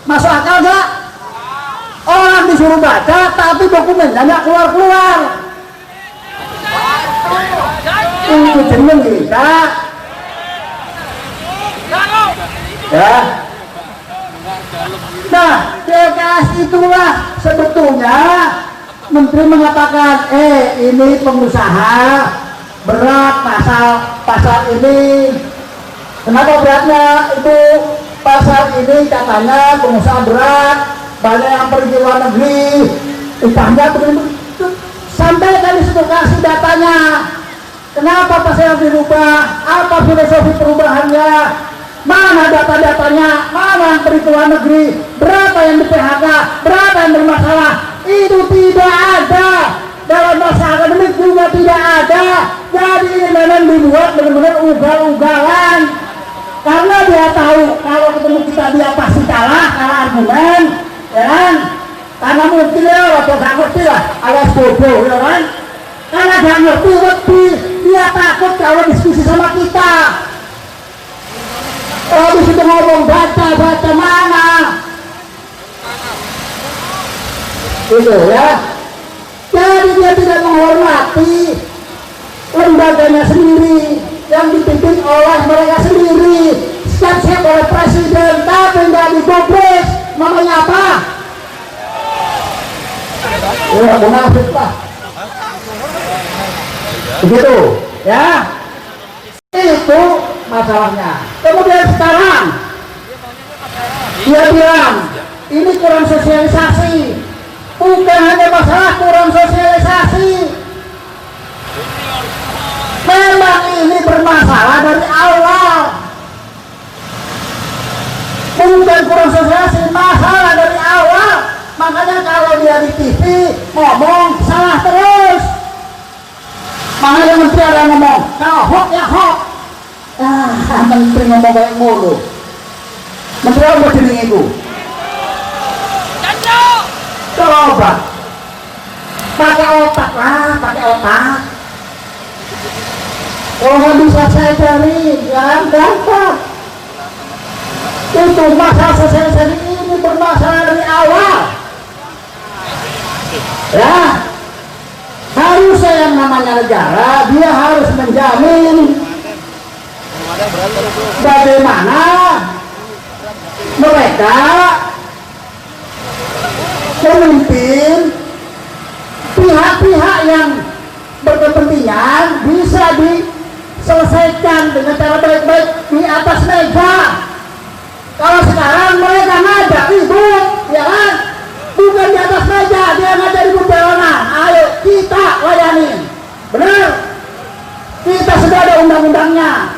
Masuk akal gak? Orang disuruh baca tapi dokumennya nggak keluar-keluar. Itu jeneng kita. Ya. Nah, PKS itulah sebetulnya Menteri mengatakan, ini pengusaha berat pasal ini. Kenapa beratnya? Itu pasal ini katanya pengusaha berat, banyak yang pergi luar negeri, upahnya begitu. Sampai kali situ kasih datanya. Kenapa pasal yang dirubah? Apa filosofi perubahannya? Mana data-datanya? Mana yang pergi ke luar negeri? Berapa yang di PHK? Berapa yang bermasalah? Itu tidak ada. Dalam masa akademik juga tidak ada. Jadi ini memang dibuat benar-benar ugal-ugalan. Karena dia tahu kalau ketemu kita dia pasti kalah argumen, ya kan? Karena mungkin ya waktu gak ngerti lah, alias bodoh, ya kan? Karena gak ngerti, dia takut kalau diskusi sama kita. Oh, di situ ngomong baca mana? Gitu ya. Jadi dia tidak menghormati lembaganya sendiri yang dipimpin oleh mereka sendiri, siap oleh presiden, tapi nggak digubris. Namanya apa? Ya, munafik lah. Begitu, ya. Itu masalahnya. Kemudian sekarang dia bilang ini kurang sosialisasi. Bukan hanya masalah kurang sosialisasi. Memang ini bermasalah dari awal. Bukan kurang sosialisasi, masalah dari awal. Makanya kalau dia di TV ngomong salah terus. Makanya menteri ada ngomong, kalau hoax ya hoax. Menteri ngomong kayak mulu. Menteri apa jenis itu? Coba pakai otak lah, pakai otak. Kalau nggak bisa saya cari, jangan dapat. Itu masalah sosialisasi ini bermasalah dari awal. Ya, harusnya yang namanya negara dia harus menjamin bagaimana mereka memimpin pihak-pihak yang berkepentingan bisa diselesaikan dengan cara baik-baik di atas meja. Kalau sekarang mereka ngajak ribut, ya kan? Bukan di atas meja, dia ngajak ribut jalanan. Ayo kita layanin, benar? Kita sudah ada undang-undangnya.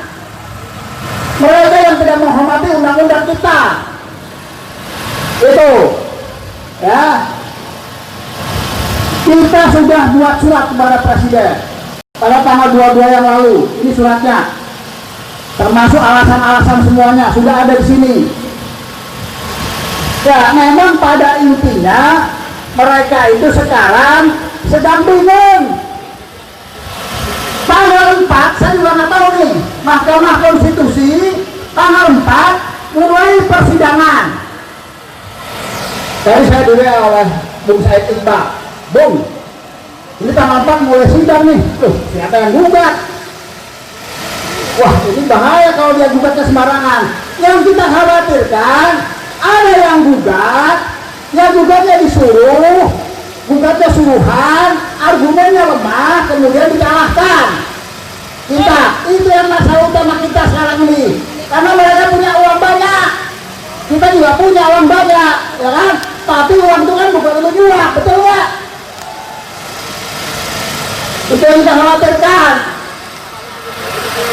Mereka yang tidak menghormati undang-undang kita, itu, ya. Kita sudah buat surat kepada presiden pada tanggal 22 yang lalu. Ini suratnya, termasuk alasan-alasan semuanya sudah ada di sini. Ya, memang pada intinya mereka itu sekarang sedang bingung. Tanggal 4, saya juga nggak tahu nih, Mahkamah Konstitusi tanggal 4 mulai persidangan. Tadi saya dulu oleh Bung Said Iqbal, Bung, ini tanggal 4 mulai sidang nih. Tuh, siapa yang gugat? Wah, ini bahaya kalau dia gugatnya sembarangan. Yang kita khawatirkan, ada yang gugat, yang gugatnya disuruh, gugatnya suruhan, argumennya lemah, kemudian dikalahkan. Kita, itu yang masalah utama kita sekarang ini. Karena mereka punya uang banyak, kita juga punya uang banyak, ya kan? Tapi uang itu kan bukan untuk jual, betul nggak? Itu yang kita khawatirkan.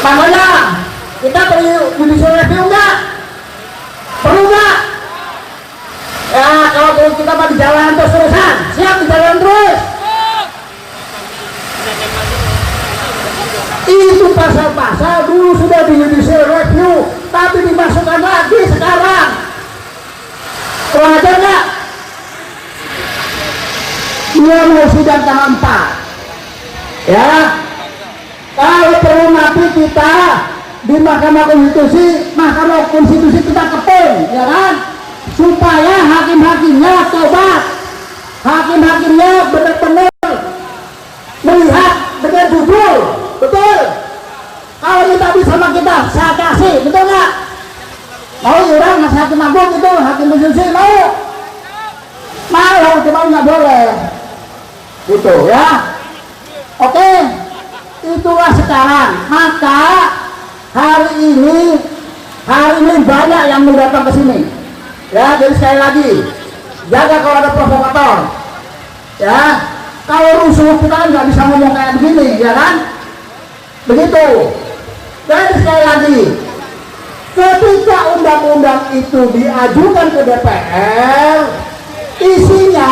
Makanya kita perlu judicial review nggak? Perlu nggak? Ya kalau kita mau di jalan terus-terusan, siap di jalan terus. Itu pasal-pasal dulu sudah di judicial review, tapi dimasukkan lagi sekarang. Kurang ajar nggak? Dia mau sidang tanggal 4. Ya, kalau perlu nanti kita di Mahkamah Konstitusi kita kepung, ya kan? Supaya supaya hakim-hakimnya tobat, hakim-hakimnya benar-benar melihat dengan jujur. Betul? Kalau kita bisa sama kita, saya kasih, betul nggak? Mau orang ngasih hakim agung itu, hakim konstitusi mau? Mau, cuma nggak boleh. Gitu ya. Oke, itulah sekarang. Maka hari ini banyak yang mau datang ke sini. Ya, jadi sekali lagi, jaga kalau ada provokator. Ya, kalau rusuh kita kan nggak bisa ngomong kayak begini, ya kan? Begitu. Jadi sekali lagi, ketika undang-undang itu diajukan ke DPR, isinya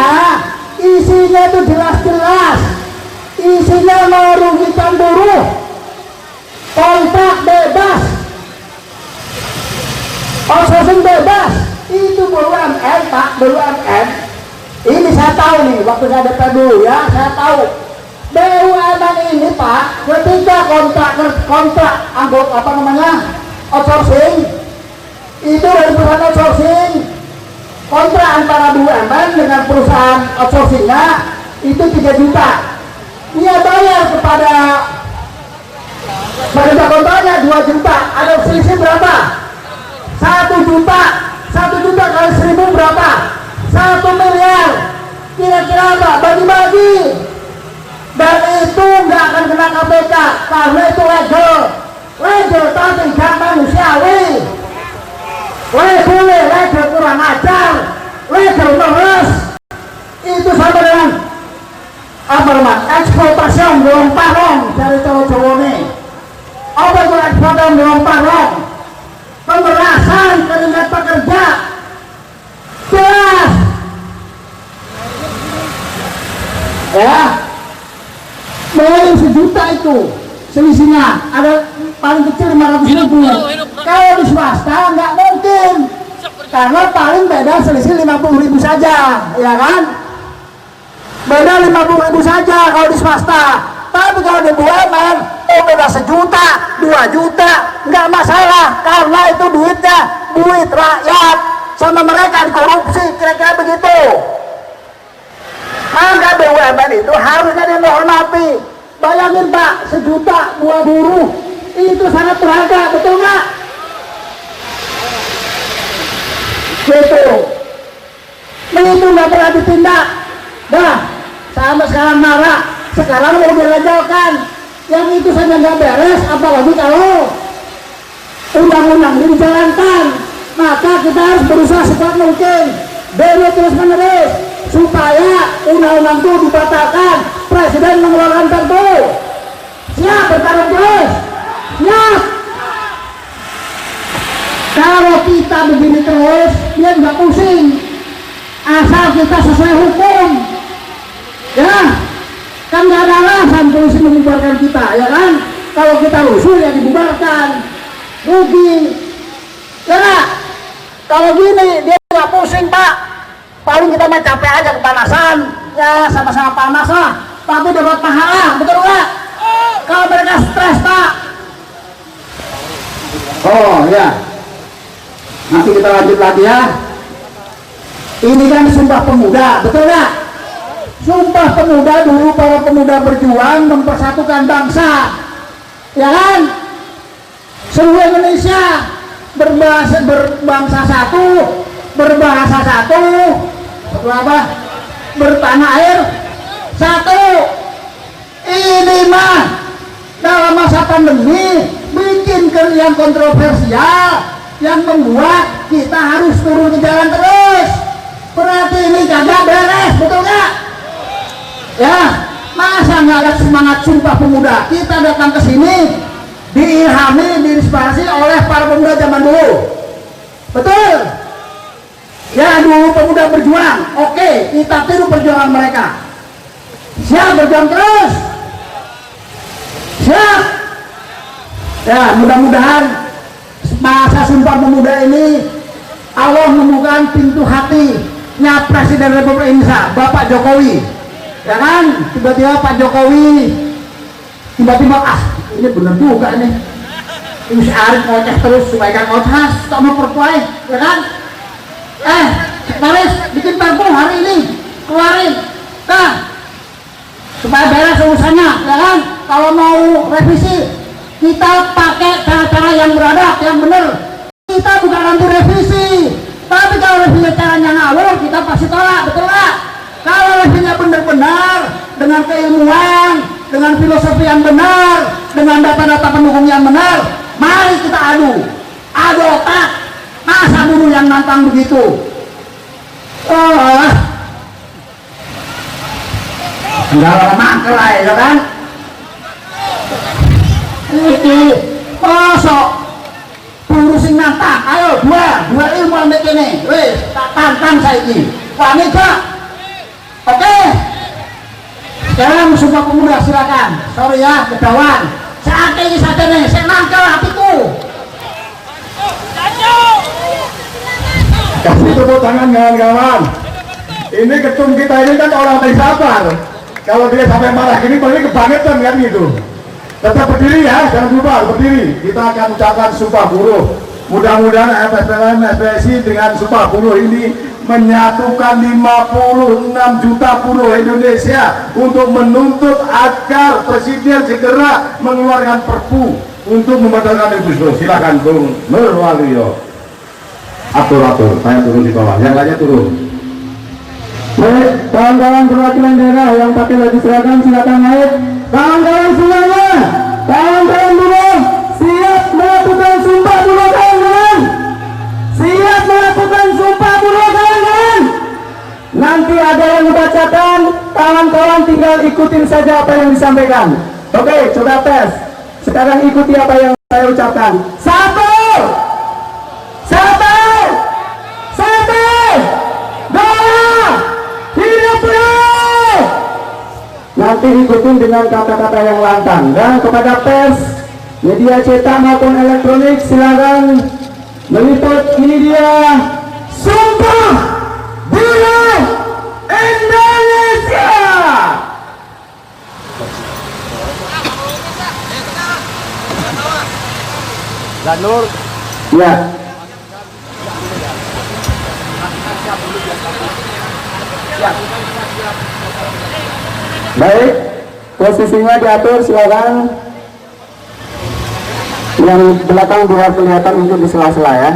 itu jelas-jelas. Isinya merugikan buruh, kontrak bebas, outsourcing bebas. Itu BUMN, Pak, BUMN. Ini saya tahu nih, waktu saya DPR dulu ya, saya tahu. BUMN ini Pak, ketika kontrak anggota apa namanya, outsourcing, itu dari perusahaan outsourcing, kontrak antara BUMN dengan perusahaan outsourcingnya itu 3 juta. Dia bayar kepada kontraknya 2 juta. Ada selisih berapa? 1 juta. 1 juta kali 1000 berapa? 1 miliar. Kira-kira apa? Bagi-bagi. Dan itu nggak akan kena KPK karena itu legal tapi nggak manusiawi. Legal kurang ajar, legal meres. Itu sama dengan apa namanya? Eksploitasi belum parong dari cowok-cowok ini. Apa itu eksploitasi belum parong? Pemerasan keringat pekerja. Jelas. Ya. Bayar 1 juta itu selisihnya, ada paling kecil 550. Kalau di swasta nggak mungkin, karena paling beda selisih 50.000 saja, ya kan? Beda 50.000 saja kalau di swasta. Tapi kalau di BUMN, beda 1 juta, 2 juta, nggak masalah, karena itu duitnya duit rakyat, sama mereka dikorupsi, kira-kira begitu. Maka BUMN itu harusnya dihormati. Bayangin Pak, 1 juta buat buruh itu sangat berharga, betul nggak? Gitu. Itu nggak pernah ditindak. Dah, sama sekarang marah. Sekarang mau dilegalkan. Yang itu saja nggak beres, apalagi kalau undang-undang ini dijalankan. Maka kita harus berusaha sekuat mungkin. Demo terus menerus supaya undang-undang itu dibatalkan. Presiden mengeluarkan perpu. Siap bertarung terus. Siap. Kalau kita begini terus, dia nggak pusing. Asal kita sesuai hukum. Ya, kan nggak ada alasan polisi membubarkan kita, ya kan? Kalau kita rusuh ya dibubarkan. Rugi. Ya nggak? Kalau gini dia nggak pusing Pak. Paling kita mah capek aja kepanasan. Ya sama-sama panas lah. Tapi dapat pahala, betul nggak? Kalau mereka stres Pak. Oh ya. Nanti kita lanjut lagi ya. Ini kan Sumpah Pemuda, betul nggak? Sumpah Pemuda dulu para pemuda berjuang mempersatukan bangsa, ya kan? Seluruh Indonesia berbangsa satu, berbahasa satu, apa? Bertanah air satu. Ini mah dalam masa pandemi bikin yang kontroversial, yang membuat kita harus turun ke jalan terus. Berarti ini kagak beres, betul nggak? Ya, masa nggak ada semangat Sumpah Pemuda? Kita datang ke sini diilhami, diinspirasi oleh para pemuda zaman dulu, betul? Ya, dulu pemuda berjuang, oke, kita tiru perjuangan mereka. Siap berjuang terus, siap. Ya, mudah-mudahan masa Sumpah Pemuda ini Allah membuka pintu hatinya Presiden Republik Indonesia, Bapak Jokowi. Ya kan, tiba-tiba Pak Jokowi tiba-tiba ini bener juga nih, ini si Arif ngoceh terus supaya kan ngoceh tak mau pertuai, ya kan? sekretaris bikin perpu hari ini, keluarin, supaya beres urusannya, ya kan? Kalau mau revisi, kita pakai cara-cara yang beradab, yang benar. Kita bukan anti revisi, tapi kalau revisi caranya ngawur, kita pasti tolak, betul nggak? Kalau revisinya benar-benar, dengan keilmuan, dengan filosofi yang benar, dengan data-data pendukung yang benar, mari kita adu otak. Masa dulu yang nantang begitu? Enggak lama lah ya kan? Ini kosok urusin nantang. Ayo dua ilmu ambil ini. Wih, tak tantang saya ini. Wanita, oke. Sekarang Sumpah Pemuda silakan. Sorry ya, kedawan. Saat ini saja nih, saya nangkal hatiku. Kasih tepuk tangan kawan-kawan. Ini ketum kita ini kan orang yang sabar. Kalau dia sampai marah gini, paling kebangetan kan gitu. Tetap berdiri ya, jangan lupa berdiri. Kita akan ucapkan Sumpah Buruh. Mudah-mudahan FSPM FPSI dengan Sumpah Buruh ini menyatukan 56 juta buruh Indonesia untuk menuntut agar Presiden segera mengeluarkan Perpu untuk membatalkan Omnibus. Silakan Bung Nurwaliyo. Atur, saya turun di bawah, yang lainnya turun. Baik, kawan-kawan perwakilan daerah yang pakai baju seragam silakan naik. Kawan-kawan semuanya, kawan-kawan buruh siap melakukan Sumpah Buruh kawan-kawan. Siap melakukan Sumpah Buruh kawan-kawan. Nanti ada yang membacakan, kawan-kawan tinggal ikutin saja apa yang disampaikan. Oke, coba tes. Sekarang ikuti apa yang saya ucapkan. Satu. Nanti ikutin dengan kata-kata yang lantang. Dan kepada pers, media cetak maupun elektronik, silakan meliput. Ini dia Sumpah Buruh Indonesia. Lanur. Ya. Baik, posisinya diatur, silakan. Yang belakang biar kelihatan untuk di sela-sela ya.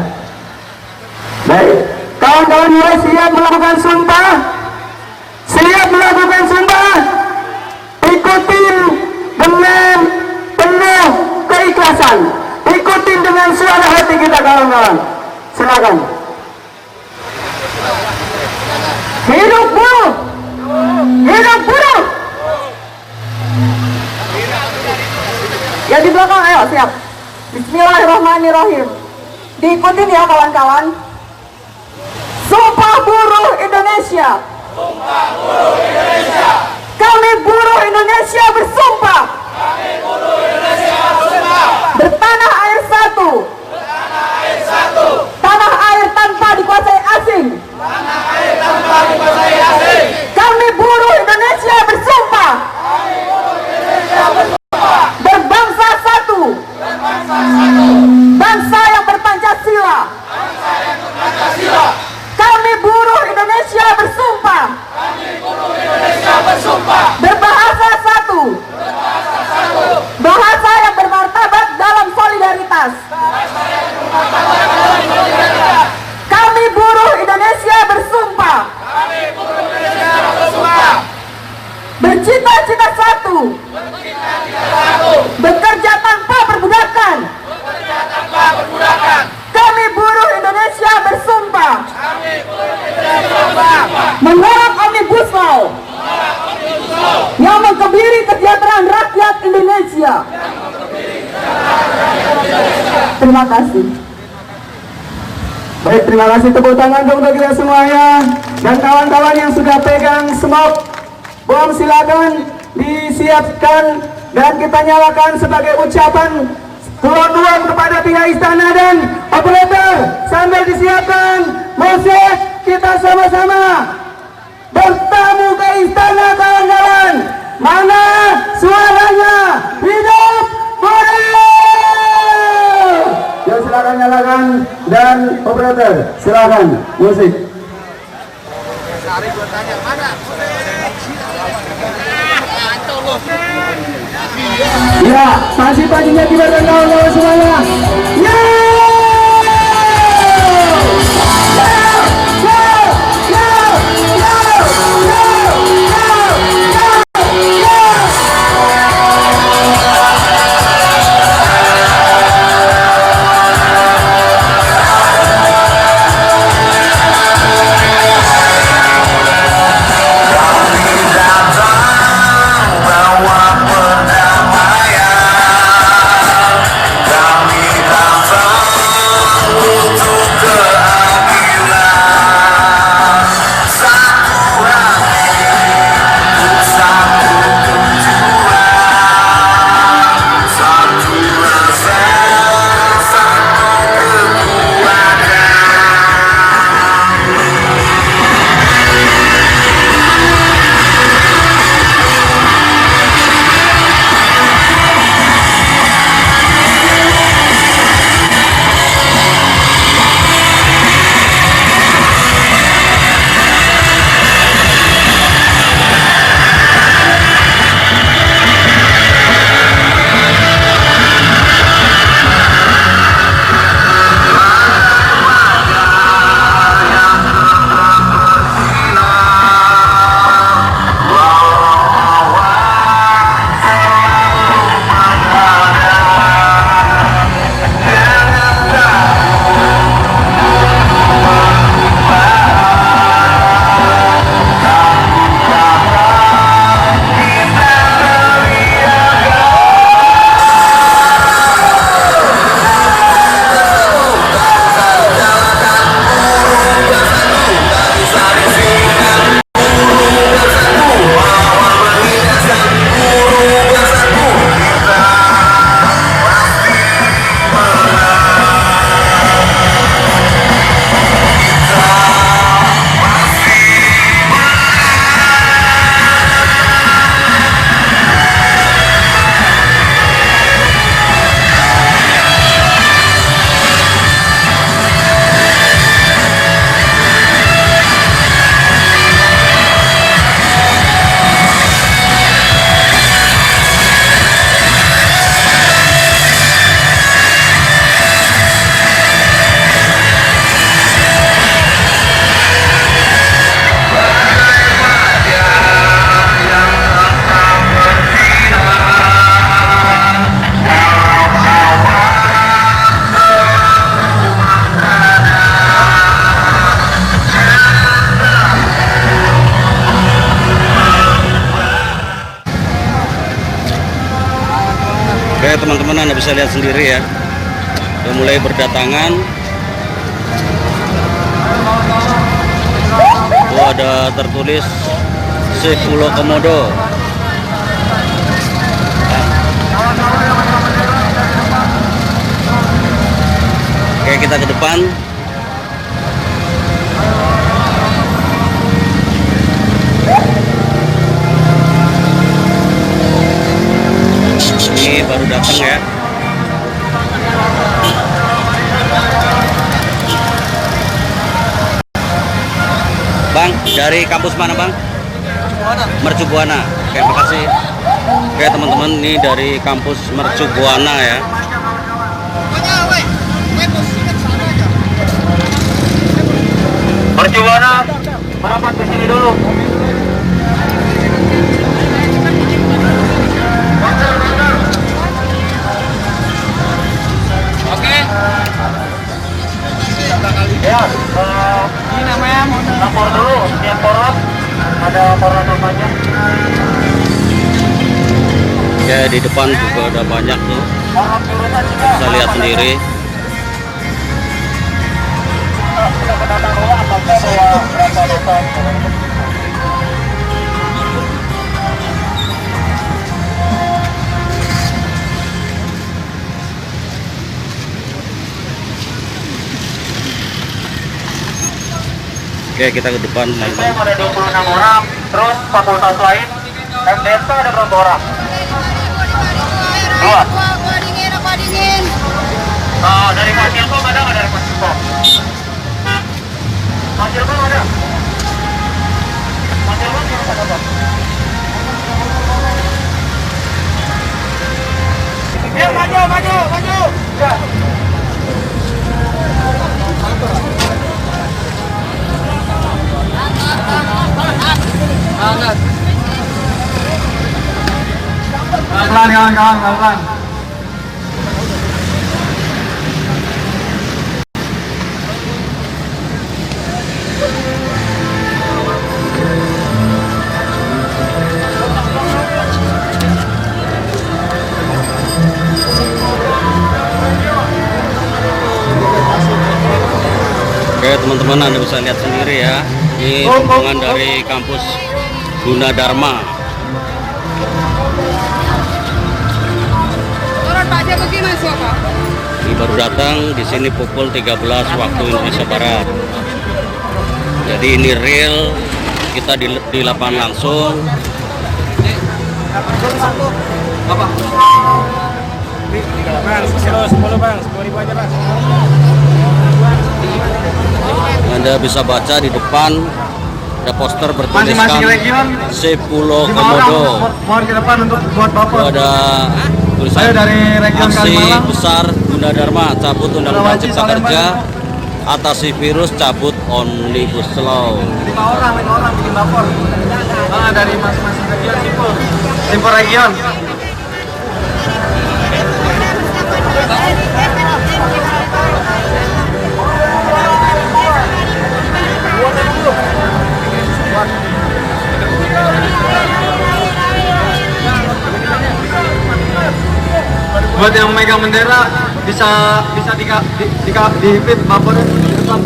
Baik, kawan-kawan mulai siap melakukan sumpah. Siap melakukan sumpah. Ikutin dengan penuh keikhlasan. Ikutin dengan suara hati kita kawan-kawan. Silakan. Hidup buruh. Hidup buruh. Ya di belakang, ayo siap. Bismillahirrahmanirrahim. Diikutin ya kawan-kawan. Sumpah Buruh Indonesia. Sumpah Buruh Indonesia. Kami buruh Indonesia bersumpah. Kami buruh Indonesia bersumpah. Bertanah air satu. Bertanah air satu. Tanah air tanpa dikuasai asing. Tanah air tanpa dikuasai asing. Kami buruh Indonesia bersumpah. Kami buruh Indonesia bersumpah. Berbangsa satu. Berbangsa satu. Bangsa yang berpancasila. Bangsa yang berpancasila. Kami buruh Indonesia bersumpah. Kami buruh Indonesia bersumpah. Berbahasa satu. Berbahasa satu. Bahasa yang bermartabat dalam solidaritas. Bahasa yang bermartabat dalam solidaritas. Kami buruh Indonesia bersumpah. Kami buruh Indonesia bersumpah. Bercita-cita satu. Bercita-cita satu. Bekerja tanpa perbudakan. Bekerja tanpa perbudakan. Kami buruh Indonesia bersumpah. Kami buruh Indonesia bersumpah. Menolak Omnibus Law. Menolak Omnibus Law. Yang mengkebiri kesejahteraan rakyat Indonesia. Yang mengkebiri kesejahteraan rakyat Indonesia. Terima kasih. Baik, terima kasih. Tepuk tangan dong bagi kita semuanya. Dan kawan-kawan yang sudah pegang smoke bom silakan disiapkan dan kita nyalakan sebagai ucapan turun kepada pihak istana dan operator. Sambil disiapkan musik, kita sama-sama bertamu ke istana kawan-kawan. Mana suaranya? Hidup buruh! Ya silakan nyalakan dan operator silakan musik. Ya, masih paginya kita dan kawan-kawan semuanya. Oke teman-teman, Anda bisa lihat sendiri ya, udah mulai berdatangan. Tuh ada tertulis Save Pulau Komodo. Oke, kita ke depan. Ini baru datang ya. Bang, dari kampus mana Bang? Mercu Buana. Oke, makasih. Oke teman-teman, ini dari kampus Mercu Buana ya. Mercu Buana, merapat ke sini dulu. Ya, ini namanya lapor dulu, setiap poros ada poros namanya. Ya, di depan juga ada banyak tuh, bisa lihat sendiri. Oke, kita ke depan. STM ada 26 orang, terus fakultas lain, MDSK ada berapa orang? Dua. Aku dingin. Dari Fasilkom ada nggak dari Fasilkom? Fasilkom ada? Pelan kawan-kawan, pelan. Oke teman-teman, Anda bisa lihat sendiri ya, ini rombongan dari kampus Gunadarma. Ini baru datang di sini pukul 13 waktu Indonesia Barat. Jadi ini real, kita di lapangan langsung. Apa? Bang, 10 bang, 10.000 aja bang. Anda bisa baca di depan ada poster bertuliskan Masing-masing region Sepulo 5 orang Komodo. mohon ke depan untuk buat Itu baper. ada tulisan Saya dari region aksi Kalimalang. besar Gunadarma cabut Undang-Undang Sulawesi, Cipta Kerja, atasi virus, cabut Omnibus Law. 5 orang bikin baper. Dari masing-masing region Simpul region. Buat yang memegang bendera bisa di fit bapernya di depan.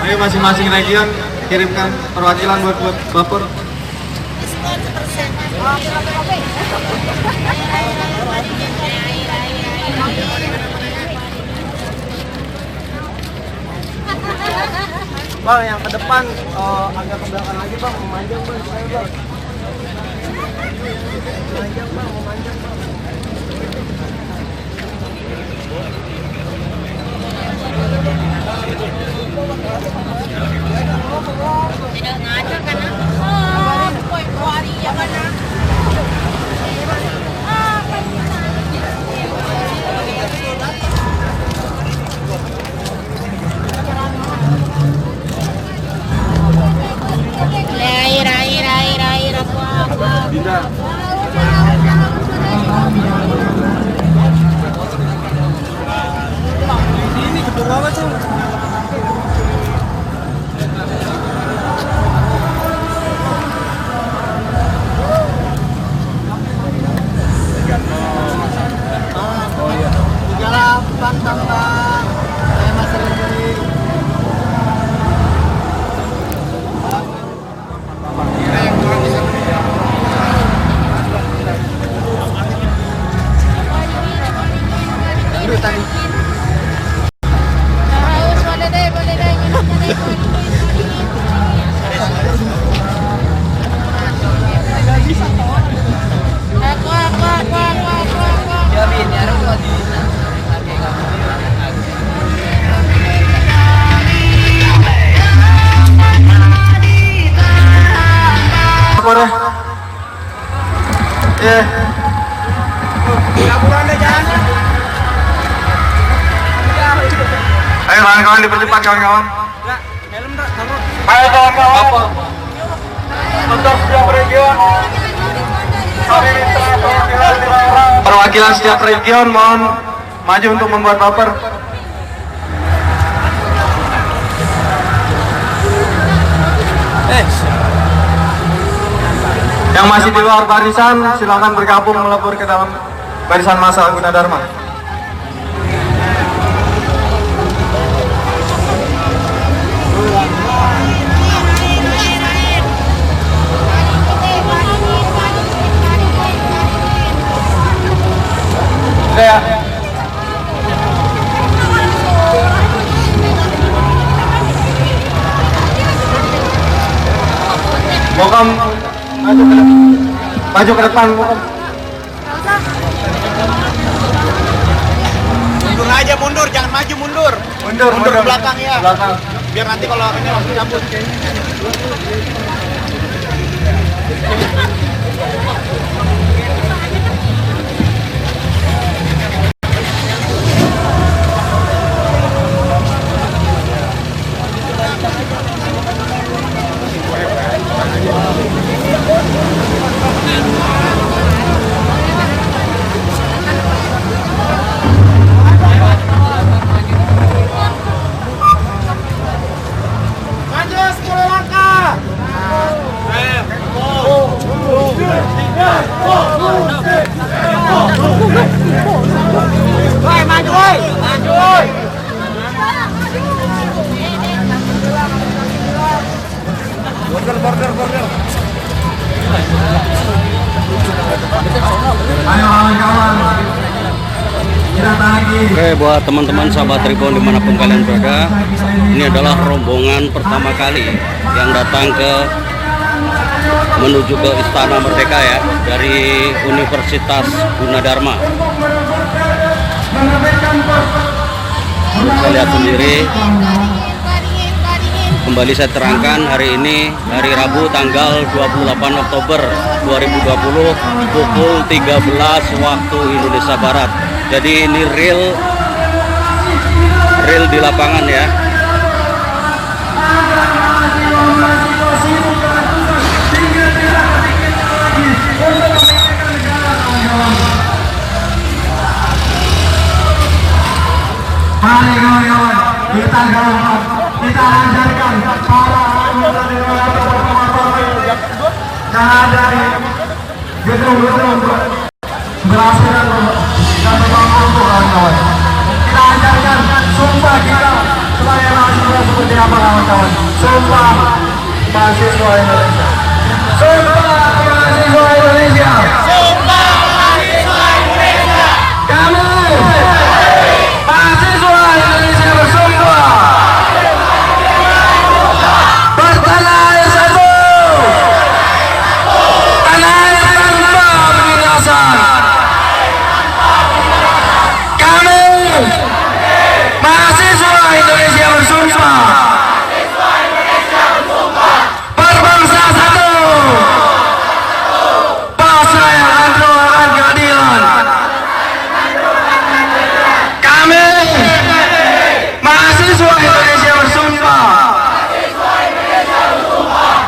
Ayo masing-masing region kirimkan perwakilan buat baper. Bang, yang ke depan agak ke belakang lagi bang, memanjang bang, saya bang. Memanjang bang, memanjang bang. Tidak ngaco karena oh, koi ya mana? Air apa? Dinda. Ini gedung apa sih? Ayo kawan-kawan dipercepat kawan-kawan. Ayo kawan-kawan. Untuk setiap region. Perwakilan setiap region mohon maju untuk membuat baper. Yang masih di luar barisan silakan bergabung melebur ke dalam barisan massa Gunadarma. Ya. Mokom maju ke depan, Mokom. Mundur aja, mundur, jangan maju, mundur. Mundur Ke belakang ya. Belakang. Biar nanti kalau ini langsung cabut. Ayo kawan-kawan. Kita lagi. Oke, buat teman-teman sahabat Tribun dimanapun kalian berada, ini adalah rombongan pertama kali yang datang menuju ke Istana Merdeka ya, dari Universitas Gunadarma. Kita lihat sendiri. Kembali saya terangkan, hari ini hari Rabu tanggal 28 Oktober 2020 pukul 13 waktu Indonesia Barat. Jadi ini real di lapangan ya. Mari kawan-kawan, kita gaungkan, kita ajarkan para anggota dewan yang ada di gedung-gedung berhasil dan membangun kawan-kawan. Kita ajarkan sumpah kita sebagai mahasiswa seperti apa kawan-kawan. Sumpah mahasiswa Indonesia. Sumpah mahasiswa Indonesia. Sumpah mahasiswa Indonesia. Kamu mahasiswa Indonesia bersumpah. Bertanah air satu, tanah air tanpa penindasan. Kami mahasiswa Indonesia bersumpah. Berbangsa satu, bangsa yang andal akan keadilan. Kami mahasiswa Indonesia bersumpah.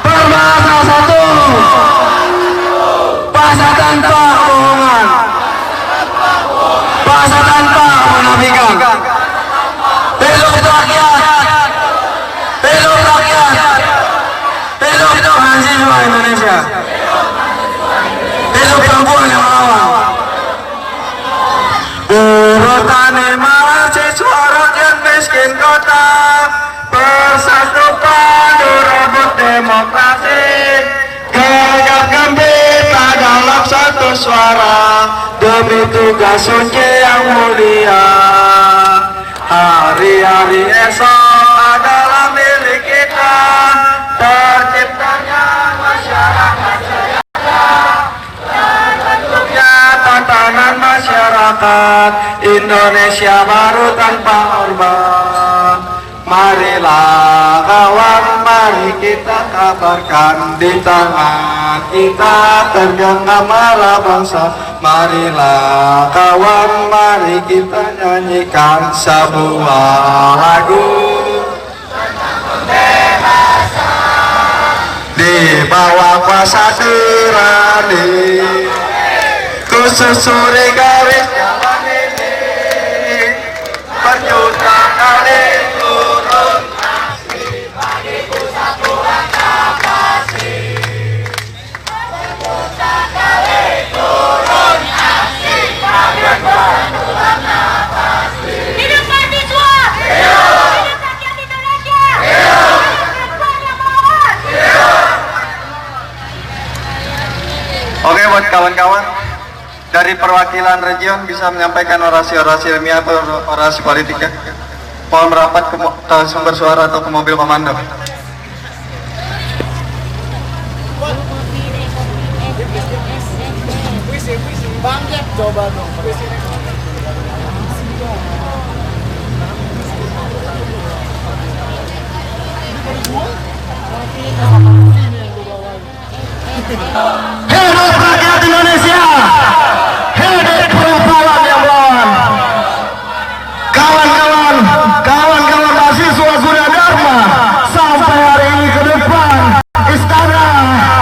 Berbahasa satu, bahasa tanpa kebohongan, bahasa tanpa kemunafikan. Hidup rakyat, hidup rakyat, hidup mahasiswa Indonesia, hidup perempuan yang melawan. Buruh tani mahasiswa rakyat miskin kota bersatu padu rebut demokrasi, gegap gempita dalam satu suara demi tugas suci yang mulia. Hari-hari esok adalah milik kita, terciptanya masyarakat sejahtera dan bentuknya tatanan masyarakat Indonesia baru tanpa orba. Marilah kawan, mari kita kabarkan, di tangan kita tergenggam marah bangsa. Marilah kawan, mari kita nyanyikan sebuah lagu di bawah kuasa tirani, kususuri garis jalan ini berjuta kali turun nasi bagiku satu langkah pasti. Berjuta kali turun nasi bagiku satu langkah pasti. Hidup mahasiswa! Hidup! Hidup rakyat Indonesia! Hidup! Perempuan yang melawan! Oke, buat kawan-kawan dari perwakilan region bisa menyampaikan orasi-orasi ilmiah atau orasi politik ya. Mohon merapat ke sumber suara atau ke mobil komando. Bangkit coba dong. Hidup rakyat Indonesia, hidup perempuan yang melawan. Kawan-kawan mahasiswa Gunadarma, sampai hari ini ke depan istana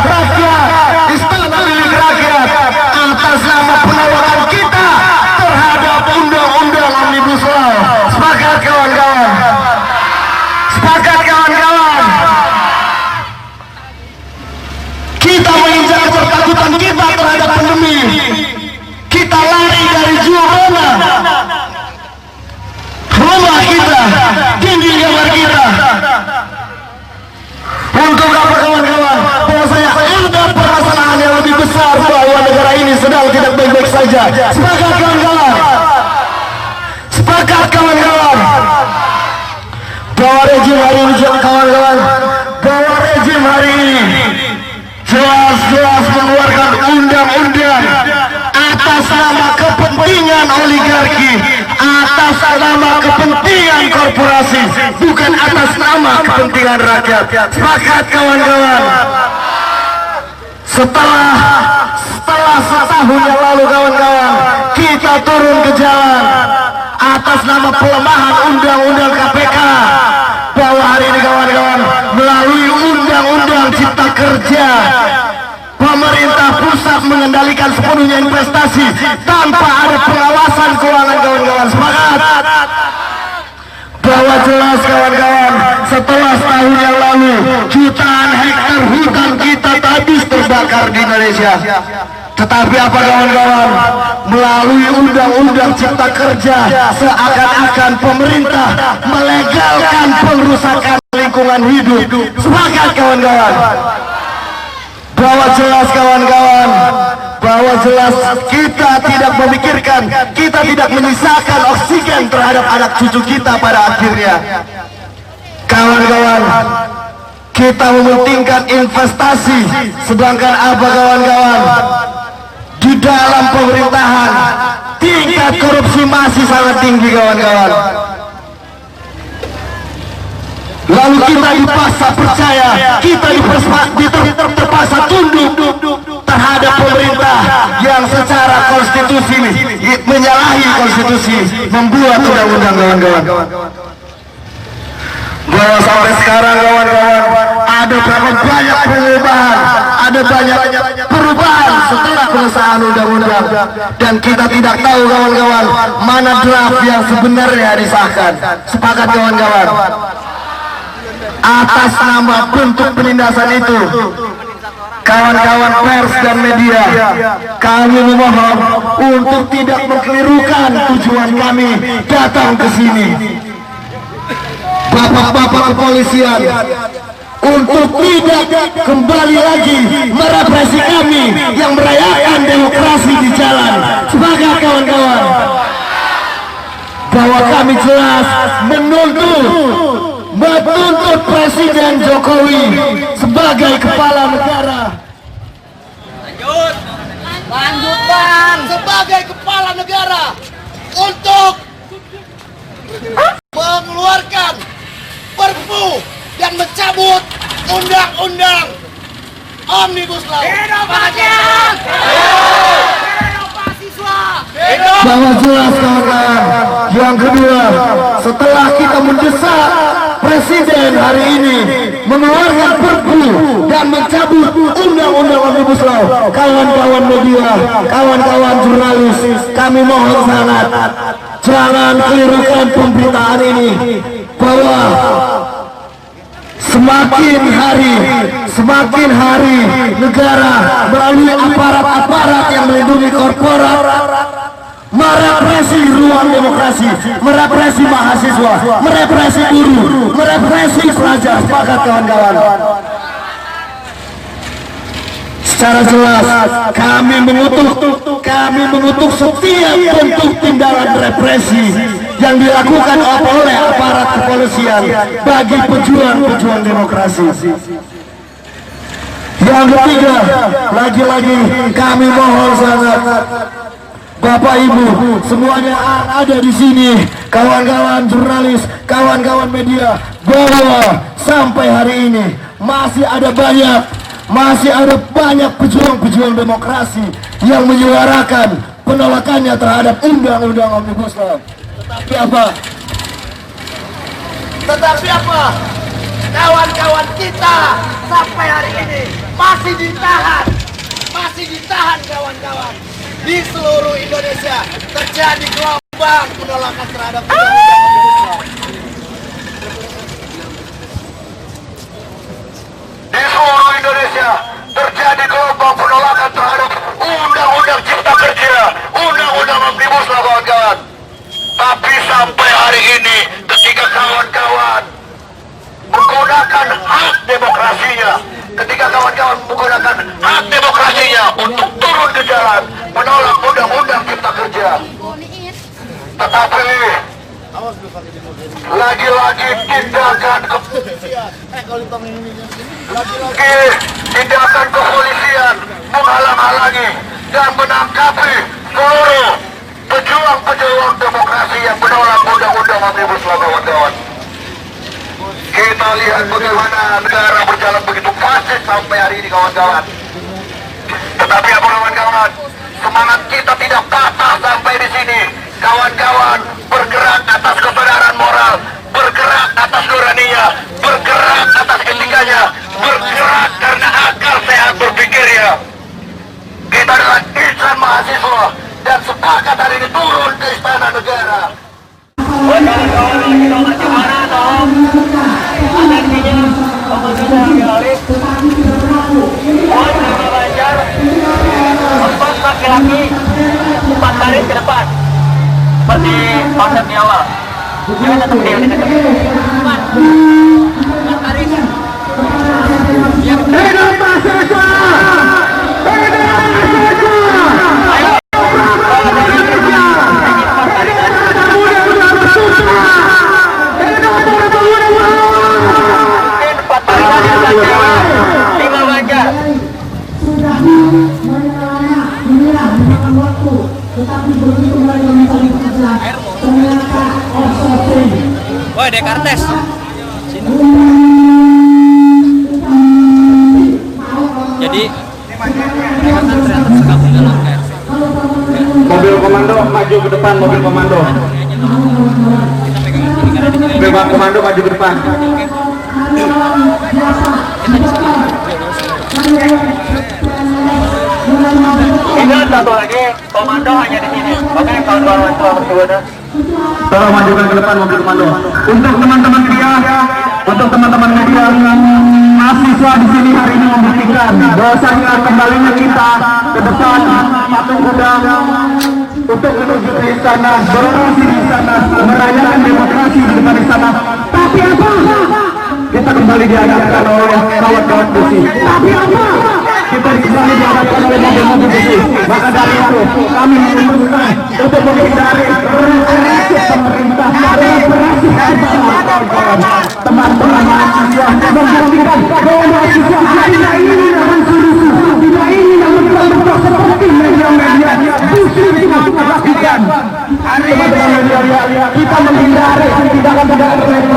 rakyat, istana milik rakyat, atas nama penolakan kita terhadap undang-undang Omnibus Law. Sepakat kawan-kawan? Sepakat kawan-kawan? Kita menginjak ketakutan kita terhadap pandemi. Kita lari dari zona rumah kita, dinding kamar kita. Untuk apa kawan-kawan? Bahwa saya ada permasalahan yang lebih besar, bahwa negara ini sedang tidak baik-baik saja. Sepakat kawan-kawan? Sepakat kawan-kawan? Bahwa rejim hari ini, kawan-kawan, bahwa rejim hari ini jelas-jelas mengeluarkan undang-undang atas nama kepentingan oligarki, atas nama kepentingan korporasi, bukan atas nama kepentingan rakyat. Sepakat kawan-kawan? Setelah setahun yang lalu kawan-kawan, kita turun ke jalan atas nama pelemahan undang-undang KPK, bahwa hari ini kawan-kawan melalui undang-undang Cipta Kerja, pemerintah pusat mengendalikan sepenuhnya investasi tanpa ada pengawasan keuangan kawan-kawan. Sepakat? Bahwa jelas kawan-kawan, setelah setahun yang lalu jutaan hektar hutan kita habis terbakar di Indonesia. Tetapi apa kawan-kawan? Melalui undang-undang Cipta Kerja, seakan-akan pemerintah melegalkan pengrusakan lingkungan hidup. Sepakat kawan-kawan? Bahwa jelas kawan-kawan, bahwa jelas kita tidak memikirkan, kita tidak menyisakan oksigen terhadap anak cucu kita pada akhirnya. Kawan-kawan, kita mementingkan investasi, sedangkan apa kawan-kawan? Di dalam pemerintahan tingkat korupsi masih sangat tinggi kawan-kawan. Lalu kita dipaksa percaya, kita terpaksa tunduk terhadap pemerintah yang secara konstitusi menyalahi konstitusi, membuat undang-undang kawan-kawan. Bahwa sampai sekarang kawan-kawan ada berapa banyak perubahan, ada banyak perubahan setelah pengesahan undang-undang, dan kita tidak tahu kawan-kawan mana draft yang sebenarnya disahkan. Sepakat kawan-kawan? Atas nama bentuk penindasan itu, kawan-kawan pers dan media, kami memohon untuk tidak mengkelirukan tujuan kami datang ke sini. Bapak-bapak kepolisian, untuk tidak kembali lagi merepresi kami yang merayakan demokrasi di jalan. Sepakat kawan-kawan? Bahwa kami jelas menuntut Presiden Jokowi sebagai kepala negara. Lanjut Bang. Sebagai kepala negara untuk mengeluarkan Perpu dan mencabut undang-undang Omnibus Law. Hidup rakyat! Hidup mahasiswa! Bahwa jelas kawan-kawan, yang kedua, setelah kita mendesak Presiden hari ini mengeluarkan Perpu dan mencabut undang-undang Omnibus Law, kawan-kawan media, kawan-kawan jurnalis, kami mohon sangat, jangan kelirukan pemberitaan ini, bahwa semakin hari negara melalui aparat-aparat yang melindungi korporat merepresi ruang demokrasi, merepresi mahasiswa, merepresi buruh, merepresi pelajar. Sepakat kawan-kawan? Secara jelas kami mengutuk setiap bentuk tindakan represi yang dilakukan oleh aparat kepolisian bagi pejuang-pejuang demokrasi. Yang ketiga, lagi-lagi kami mohon sangat Bapak Ibu semuanya ada di sini, kawan-kawan jurnalis, kawan-kawan media, bahwa sampai hari ini masih ada banyak pejuang-pejuang demokrasi yang menyuarakan penolakannya terhadap undang-undang Omnibus Law. Tetapi apa? Kawan-kawan kita sampai hari ini masih ditahan kawan-kawan. Di seluruh Indonesia terjadi gelombang penolakan terhadap undang-undang Omnibus Law. Di seluruh Indonesia terjadi gelombang penolakan terhadap undang-undang Cipta Kerja, undang-undang Omnibus Law, kawan-kawan. Tapi sampai hari ini ketika kawan-kawan menggunakan hak demokrasinya, untuk turun ke jalan menolak undang-undang Cipta Kerja, tetapi lagi-lagi tindakan kepolisian menghalang-halangi dan menangkapi seluruh pejuang-pejuang demokrasi yang menolak undang-undang Omnibus Law, kawan-kawan. Kita lihat bagaimana negara berjalan begitu fasis sampai hari ini, kawan-kawan. Tetapi apa, kawan-kawan, semangat kita tidak patah sampai di sini. Kawan-kawan bergerak atas kesadaran moral, bergerak atas nuraninya, bergerak atas etikanya, bergerak karena akal sehat berpikirnya. Kita adalah insan mahasiswa dan sepakat hari ini turun ke istana negara. Empat laki-laki 4 baris ke depan seperti konsep di awal. Jangan tetap diam di dekat. Woi, Descartes. Jadi mobil komando maju ke depan, mobil komando maju ke depan. Ingat satu lagi, komando hanya di sini. Oke, kawan-kawan tua berdua. Tolong majukan ke depan mobil komando. Untuk teman-teman media, mahasiswa di sini hari ini membuktikan bahwasanya kembalinya kita ke depan patung kuda untuk menuju ke istana, berorasi di istana, merayakan demokrasi di depan istana. Tapi apa? Kita kembali dihadapkan oleh kawan-kawan besi. Tapi apa? Kita kembali dihadapkan oleh mobil-mobil besi. Maka dari itu kami memutuskan untuk menghindari reaksi pemerintah, reaksi teman-teman mahasiswa membuktikan bahwa mahasiswa tidak ingin mensolusi, tidak ingin memperbaiki seperti media-media justru kita lakukan. Teman-teman media, kita menghindari tindakan-tindakan represif,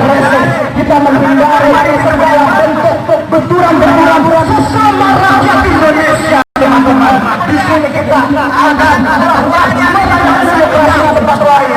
kita menghindari segala bentuk benturan-benturan sesama rakyat Indonesia. Teman-teman, di sini kita akan melakukan tempat lain.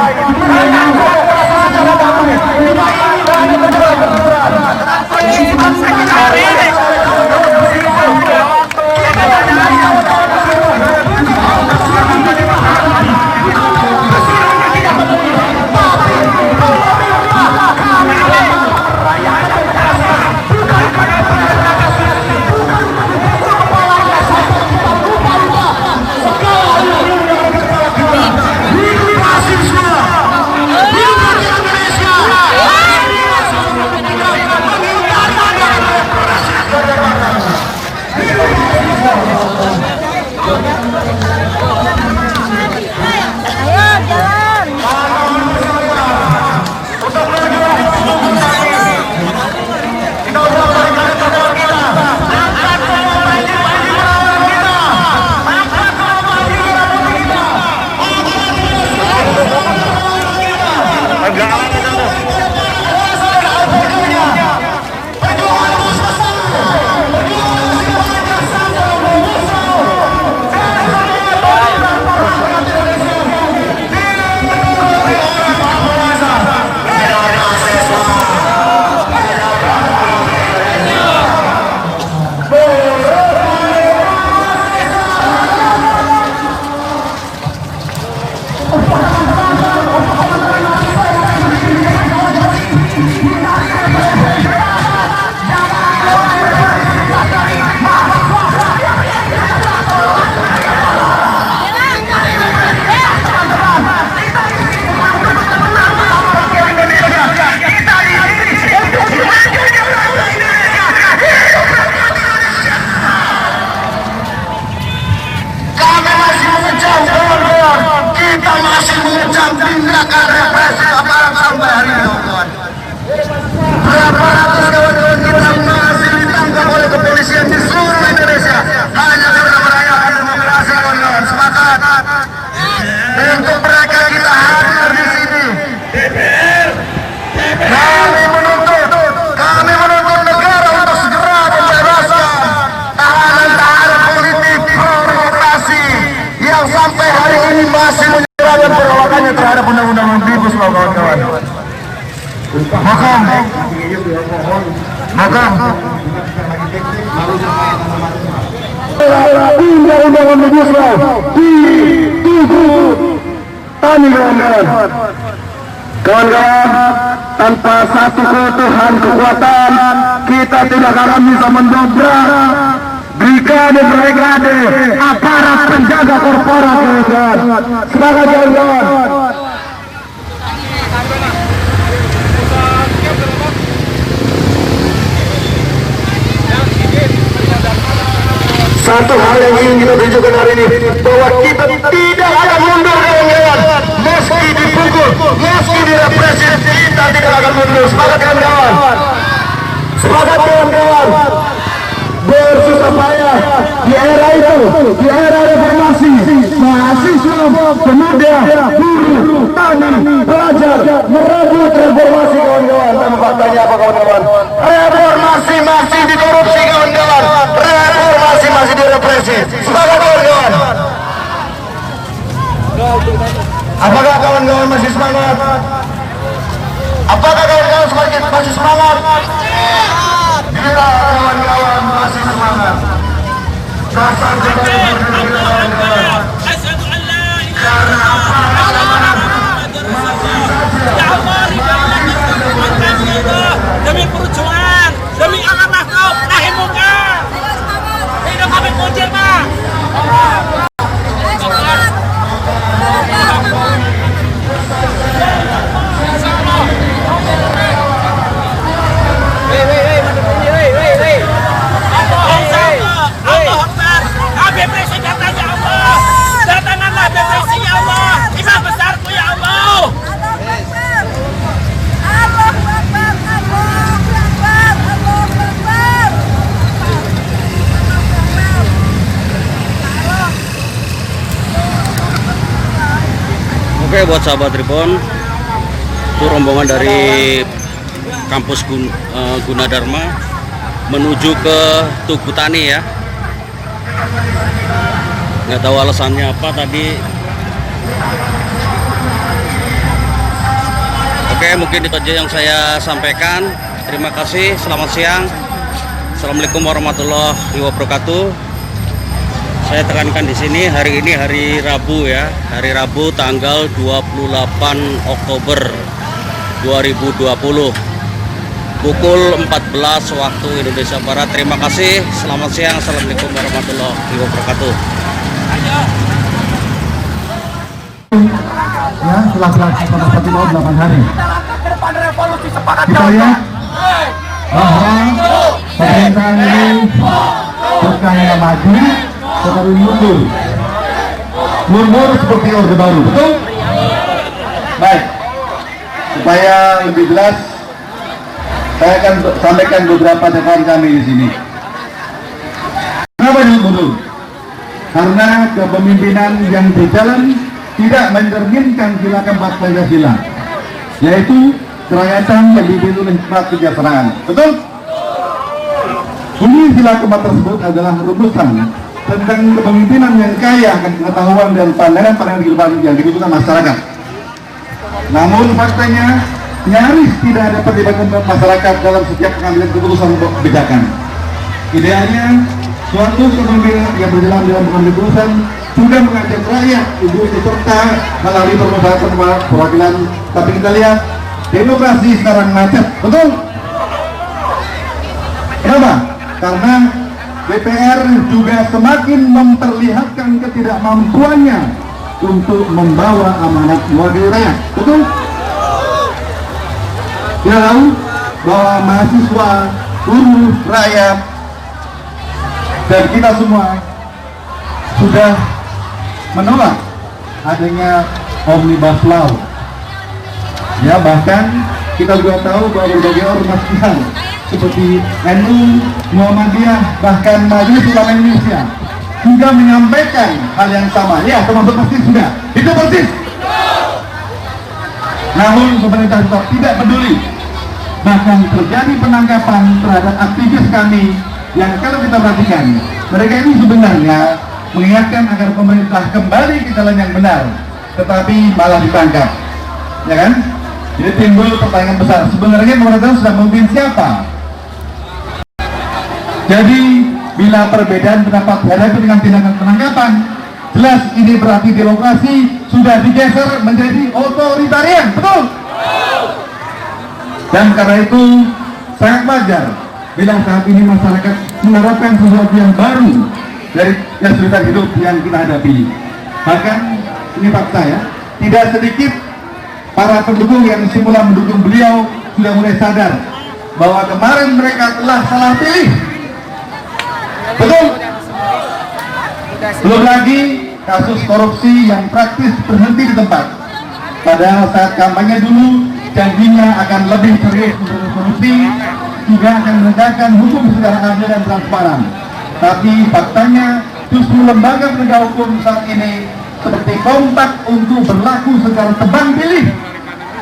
tindakan represi aparat sampai hari ini, kawan-kawan. Berapa ratus kawan-kawan kita masih ditangkap oleh kepolisian di seluruh Indonesia hanya karena merayakan demokrasi, kawan-kawan. Sepakat. Untuk mereka kita hadir di sini. Kami menuntut negara untuk segera membebaskan tahanan-tahanan politik pro-demokrasi yang sampai hari ini masih menyerahkan penolakannya terhadap undang-undang Omnibus Law, kawan-kawan. Undang-undang Omnibus Law ditutupkan, kawan-kawan. Kawan-kawan, tanpa satu keutuhan kekuatan kita tidak akan bisa mendobrak brigade aparat penjaga korporat, kawan-kawan. Semangat, kawan-kawan. Satu hal yang ingin kita tunjukkan hari ini, bahwa kita tidak akan mundur, kawan-kawan. Meski dipukul, meski direpresi, kita tidak akan mundur. Semangat, kawan-kawan. Semangat, kawan-kawan. Bersusah payah di era itu, di era reformasi, mahasiswa, pemuda, buruh, tani, pelajar merebut reformasi, kawan-kawan. Dan faktanya apa, kawan-kawan? Reformasi masih dikorupsi, kawan-kawan. Reformasi masih direpresi. Semangat, kawan-kawan. Apakah kawan-kawan masih semangat? Apakah kawan-kawan masih semangat? Bila kawan-kawan masih semangat, dasar kawan-kawan. Karena demi perjuangan, demi amanah kau, rahim muka. Hidup kami kunci, Pak. Oke, buat sahabat Tribun, itu rombongan dari kampus Gunadarma menuju ke Tugu Tani ya. Nggak tahu alasannya apa tadi. Oke, mungkin itu aja yang saya sampaikan. Terima kasih, selamat siang. Assalamualaikum warahmatullahi wabarakatuh. Saya tekankan di sini, hari ini hari Rabu ya, hari Rabu tanggal 28 Oktober 2020 pukul 14 waktu Indonesia Barat. Terima kasih, selamat siang. Assalamualaikum warahmatullahi wabarakatuh. Ya, setelah pada 8 hari kita lihat bahwa pemerintahan ini bukannya maju tetapi mundur seperti Orde Baru, betul? Baik, supaya lebih jelas saya akan sampaikan beberapa catatan kami di sini. Kenapa mundur? Karena kepemimpinan yang berjalan tidak mencerminkan sila keempat Pancasila, yaitu kerakyatan yang dipimpin oleh kesejahteraan, betul? Bunyi sila keempat tersebut adalah rumusan tentang kepemimpinan yang kaya akan pengetahuan dan pandangan-pandangan kehidupan yang dibutuhkan masyarakat. Namun faktanya nyaris tidak ada perlibatan masyarakat dalam setiap pengambilan keputusan kebijakan. Idealnya suatu kepemimpinan yang berjalan dalam pengambilan keputusan sudah mengajak rakyat untuk serta melalui perwakilan. Tapi kita lihat demokrasi sekarang macet, betul? Kenapa? Karena DPR juga semakin memperlihatkan ketidakmampuannya untuk membawa amanat mewakili rakyat, betul? Kita tahu bahwa mahasiswa, buruh, rakyat, dan kita semua sudah menolak adanya Omnibus Law Ya, bahkan kita juga tahu bahwa berbagai ormas Islam seperti NU, Muhammadiyah, bahkan Majelis Ulama Indonesia juga menyampaikan hal yang sama. Ya, termasuk Persis sudah. Itu Persis. Namun pemerintah tetap tidak peduli. Bahkan terjadi penangkapan terhadap aktivis kami yang kalau kita perhatikan, mereka ini sebenarnya mengingatkan agar pemerintah kembali ke jalan yang benar, tetapi malah ditangkap. Ya kan? Jadi timbul pertanyaan besar, sebenarnya pemerintah sudah memimpin siapa? Jadi bila perbedaan pendapat dihadapi dengan tindakan penangkapan, jelas ini berarti demokrasi sudah digeser menjadi otoritarian, betul? Dan karena itu sangat wajar bila saat ini masyarakat mengharapkan sesuatu yang baru dari kesulitan hidup yang kita hadapi. Bahkan ini fakta ya, tidak sedikit para pendukung yang semula mendukung beliau sudah mulai sadar bahwa kemarin mereka telah salah pilih. Betul? Belum lagi kasus korupsi yang praktis berhenti di tempat. Padahal saat kampanye dulu janjinya akan lebih serius untuk korupsi, juga akan menegakkan hukum secara adil dan transparan. Tapi faktanya justru lembaga penegak hukum saat ini seperti kompak untuk berlaku secara tebang pilih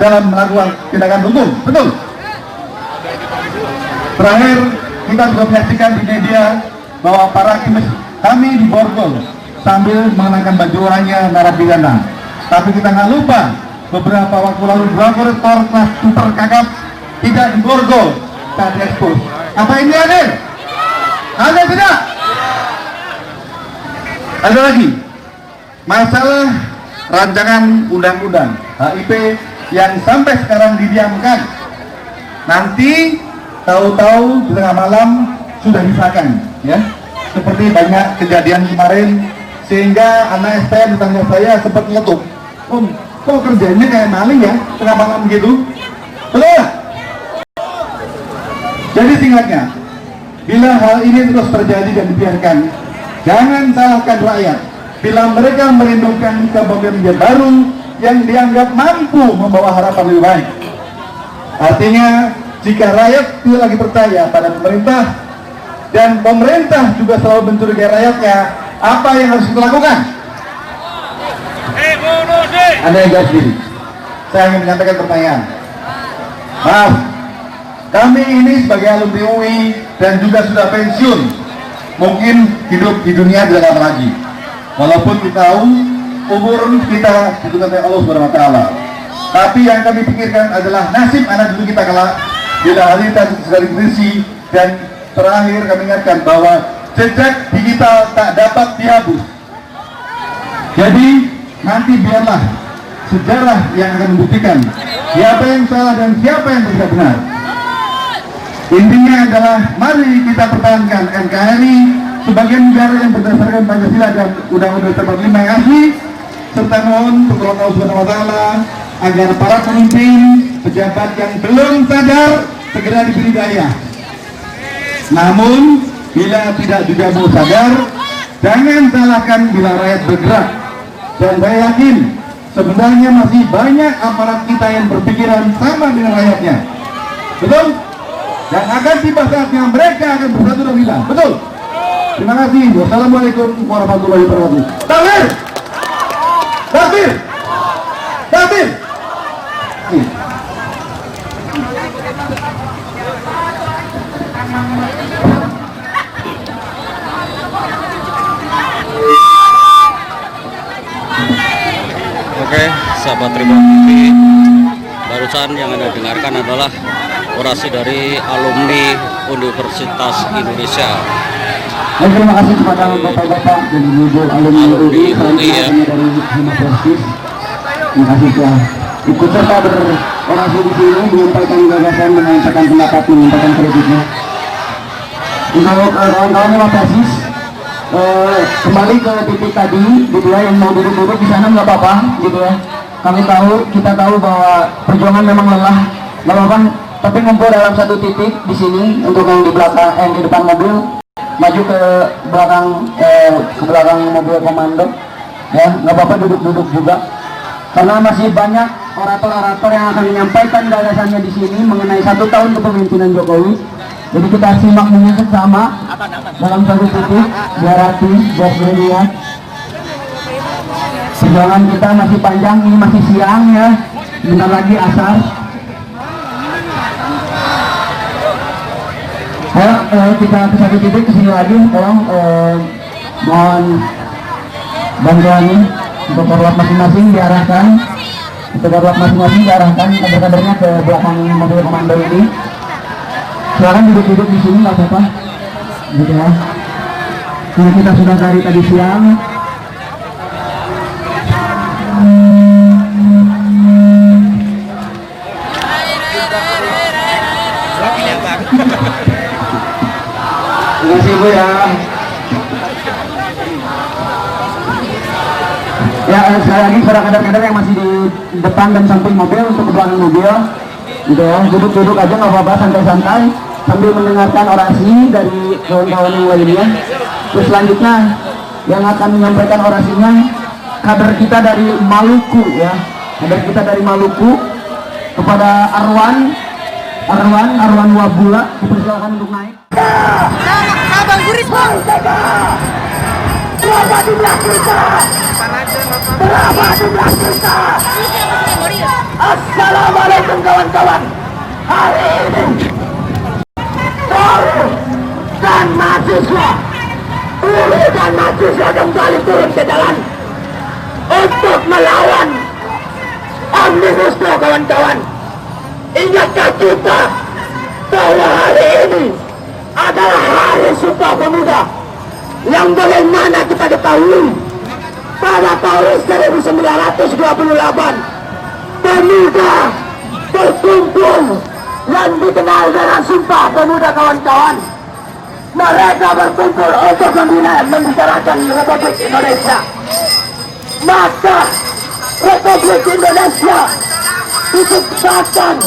dalam melakukan tindakan hukum. Betul? Terakhir, kita juga menyaksikan di media bahwa para aktivis kami diborgol sambil mengenakan baju oranye narapidana. Tapi kita nggak lupa beberapa waktu lalu dua koruptor kelas super kakap tidak diborgol, tak diekspos. Apa ini ada? Ada tidak? Ada lagi masalah rancangan undang-undang HIP yang sampai sekarang didiamkan. Nanti tahu-tahu di tengah malam sudah disahkan, ya. Seperti banyak kejadian kemarin, sehingga anak STM ditanya saya sempat ngetuk, kok kerjanya kayak maling ya tengah malam gitu, betul nggak? Jadi singkatnya, bila hal ini terus terjadi dan dibiarkan, jangan salahkan rakyat. Bila mereka merindukan kepemimpinan baru yang dianggap mampu membawa harapan lebih baik. Artinya, jika rakyat tidak lagi percaya pada pemerintah dan pemerintah juga selalu mencurigai rakyatnya, apa yang harus kita lakukan? Anda yang jawab sendiri. Saya ingin menyampaikan pertanyaan. Maaf, kami ini sebagai alumni UI dan juga sudah pensiun, mungkin hidup di dunia tidak lama lagi. Walaupun kita tahu umur kita ditentukan oleh Allah Subhanahu wa taala. Tapi yang kami pikirkan adalah nasib anak cucu kita kelak bila hal ini sudah dikritisi. Dan terakhir kami ingatkan bahwa jejak digital tak dapat dihapus. Jadi nanti biarlah sejarah yang akan membuktikan siapa yang salah dan siapa yang tidak benar. Intinya adalah mari kita pertahankan NKRI sebagai negara yang berdasarkan Pancasila dan Undang-Undang 45 yang asli, serta mohon pertolongan Allah Subhanahu wa taala agar para pemimpin pejabat yang belum sadar segera diberi daya. Namun bila tidak juga mau sadar, jangan salahkan bila rakyat bergerak. Dan saya yakin sebenarnya masih banyak aparat kita yang berpikiran sama dengan rakyatnya. Betul? Dan akan tiba saatnya mereka akan bersatu dan hilang. Betul? Terima kasih. Wassalamualaikum warahmatullahi wabarakatuh. Takbir! Takbir! Takbir! Oke, sahabat Tribun TV, barusan yang Anda dengarkan adalah orasi dari alumni Universitas Indonesia. Terima kasih kepada bapak-bapak dan ibu alumni UI ya. dari Universitas. Terima kasih telah ikut serta berorasi di sini, menyampaikan gagasan, menyampaikan pendapat, menyampaikan kritiknya. Untuk kawan-kawan Persis, kembali ke titik tadi, gitu ya, yang mau duduk-duduk di sana nggak apa-apa, gitu ya. Kita tahu bahwa perjuangan memang lelah, nggak apa-apa. Tapi ngumpul dalam satu titik di sini untuk yang di belakang, di depan mobil, maju ke belakang mobil komando, ya nggak apa-apa duduk-duduk juga, karena masih banyak orator-orator yang akan menyampaikan gagasannya di sini mengenai 1 tahun kepemimpinan Jokowi. Jadi kita simak bersama dalam satu titik biar rapi, biar melihat. Perjuangan kita masih panjang, ini masih siang ya, bentar lagi asar. Ayo kita ke satu titik, kesini lagi, tolong mohon bantuannya untuk korlap masing-masing diarahkan. Untuk korlap masing-masing diarahkan kader-kadernya ke belakang mobil komando ini. Silakan duduk-duduk di sini, nggak apa-apa, gitu ya. Ini kita sudah dari tadi siang. Terima kasih Bu ya. Ya, sekali lagi para kader-kader yang masih di depan dan samping mobil untuk ke belakang mobil, gitu ya, duduk-duduk aja nggak apa-apa, santai-santai sambil mendengarkan orasi dari kawan-kawan yang lainnya. Terus selanjutnya yang akan menyampaikan orasinya kader kita dari Maluku ya, kader kita dari Maluku, kepada Arwan Wabula, dipersilakan untuk naik. Abang Guris, Bang. Berapa jumlah kita? Berapa jumlah kita? Assalamualaikum kawan-kawan. Hari ini buruh dan mahasiswa kembali turun ke jalan untuk melawan Omnibus Law kawan-kawan. Ingatkah kita bahwa hari ini adalah hari Sumpah Pemuda yang bagaimana kita ketahui pada tahun 1928 pemuda berkumpul yang dikenal dengan Sumpah Pemuda kawan-kawan. Mereka berkumpul untuk membicarakan Republik Indonesia. Maka Republik Indonesia diciptakan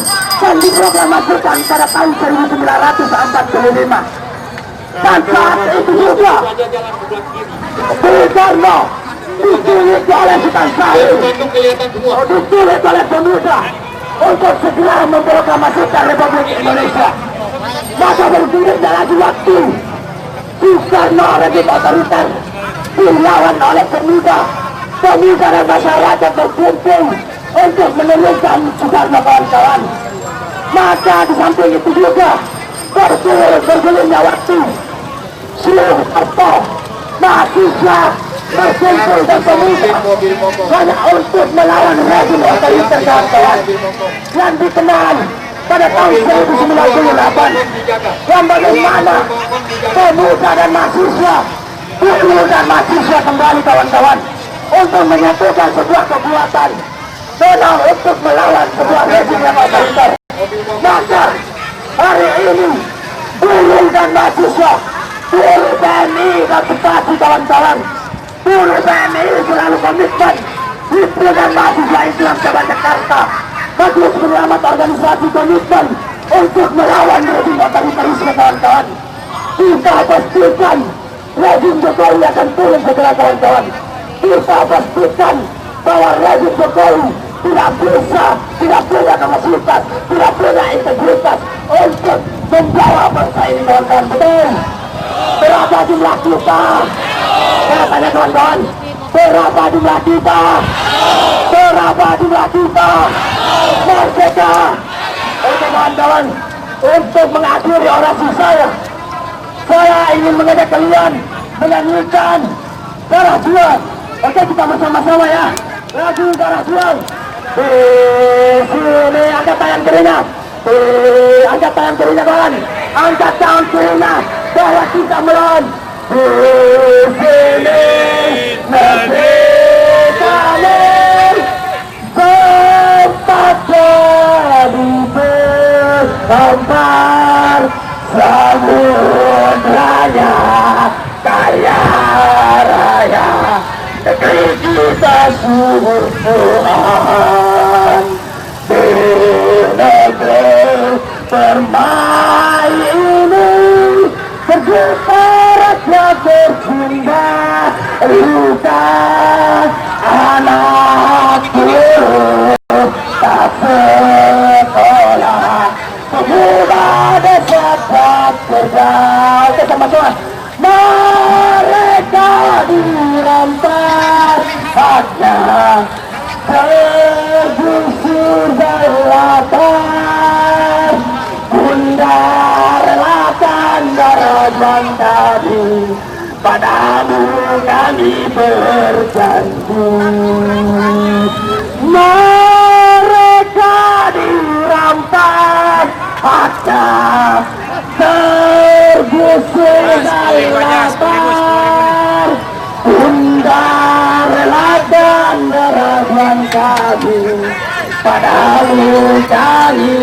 dan diproklamasikan pada tahun 1945. Dan saat itu juga Bung Karno dipilih oleh Sultan Syahrir, dipilih oleh pemuda untuk segera memproklamasikan Republik Indonesia. Maka berdiri lagi waktu Bung Karno rezim otoriter dilawan oleh pemuda dan masyarakat berkumpul untuk menurunkan Soekarno kawan-kawan. Maka di samping itu juga bergulirnya waktu seluruh tokoh mahasiswa berkumpul dan pemuda hanya untuk melawan rezim otoriter kawan-kawan yang dikenal pada tahun 1998, yang bagaimana pemuda dan mahasiswa kembali kawan-kawan untuk menyatukan sebuah kekuatan dan untuk melawan sebuah rezim yang otoriter. Maka hari ini buruh dan mahasiswa, buruh PNI dan Bekasi kawan-kawan, buruh PNI selalu komitmen, buruh dan mahasiswa Islam Cabang Jakarta, Majelis Penyelamat Organisasi komitmen untuk melawan rezim otoriterisme kawan-kawan. Kita pastikan rezim Jokowi akan turun segera kawan-kawan. Kita pastikan bahwa rezim Jokowi tidak punya kapasitas, tidak punya integritas untuk membawa bangsa ini kawan-kawan. Betul? Berapa jumlah kita? Saya tanya kawan-kawan, berapa jumlah kita? Berapa jumlah kita? Merdeka! Oke kawan-kawan, untuk mengakhiri orasi saya ingin mengajak kalian menyanyikan Darah Juang. Oke, kita bersama-sama ya, lagu Darah Juang. Di sini angkat tangan kirinya, angkat tangan kirinya kawan, angkat tangan kirinya bahwa kita melawan. Di sini negeri kami tempat jadi berhampar samudranya kaya raya. Negeri kita subur Tuhan, di negeri permai ini bergetarnya bercinta luka anak Oke, sama-sama. Mereka dirampas haknya, tergusur dan lapar. Bunda relakan darah tadi, padamu kami berjanji. Mereka dirampas haknya, tergusur dan lapar. Bunda relakan darah kami, padamu kami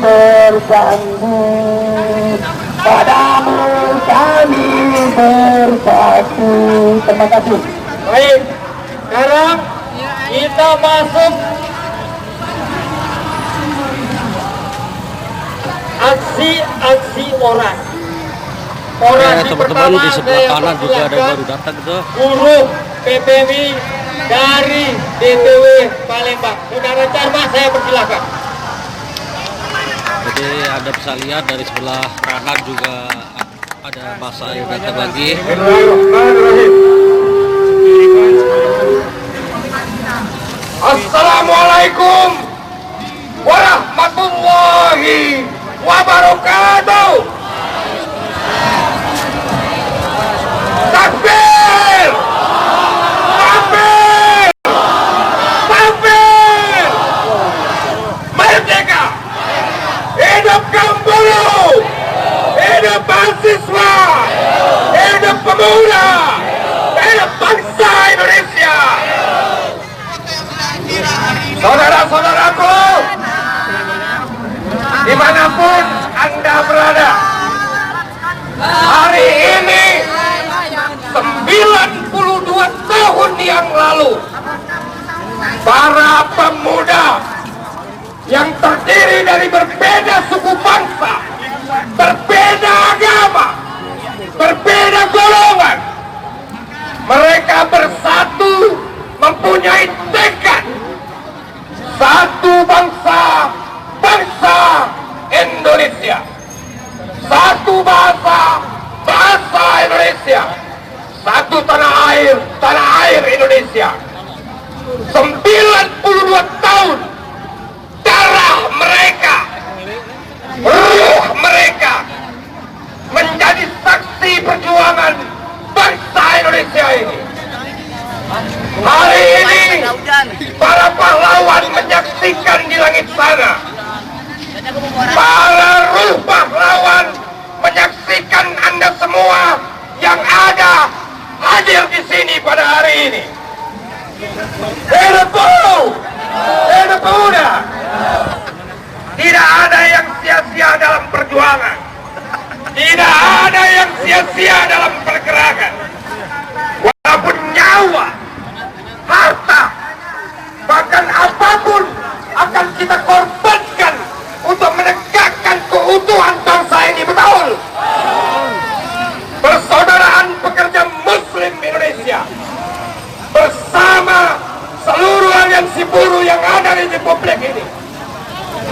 bersambung, padamu kami bersatu. Terima kasih. Baik, sekarang kita masuk aksi-aksi orang. Ya teman-teman, di sebelah kanan juga ada yang baru datang tuh. Buruh PPW dari DPW Palembang. Saudara Carma, saya persilakan. Jadi Anda bisa lihat dari sebelah kanan juga ada masa yang datang lagi. Assalamualaikum warahmatullahi wabarakatuh. Takbir! Takbir! Takbir! Merdeka! Hidup kaum buruh! Hidup mahasiswa! Hidup pemuda! Hidup bangsa Indonesia! Saudara-saudaraku, dimanapun Anda berada, hari ini 92 tahun yang lalu, para pemuda yang terdiri dari berbeda suku bangsa, berbeda agama, berbeda golongan, mereka bersatu mempunyai tekad satu bangsa, bangsa Indonesia, satu bahasa, bahasa Indonesia, satu tanah air Indonesia. 92 tahun darah mereka, ruh mereka menjadi saksi perjuangan bangsa Indonesia ini. Hari ini para pahlawan menyaksikan di langit sana, para ruh pahlawan menyaksikan Anda semua yang ada hadir di sini pada hari ini. Hidup buruh, hidup pemuda. Tidak ada yang sia-sia dalam perjuangan, tidak ada yang sia-sia dalam pergerakan. Walaupun nyawa, harta, bahkan apapun akan kita korbankan untuk menegakkan keutuhan bangsa ini, betul? Persaudaraan pekerja Muslim Indonesia bersama seluruh aliansi buruh yang ada di Republik ini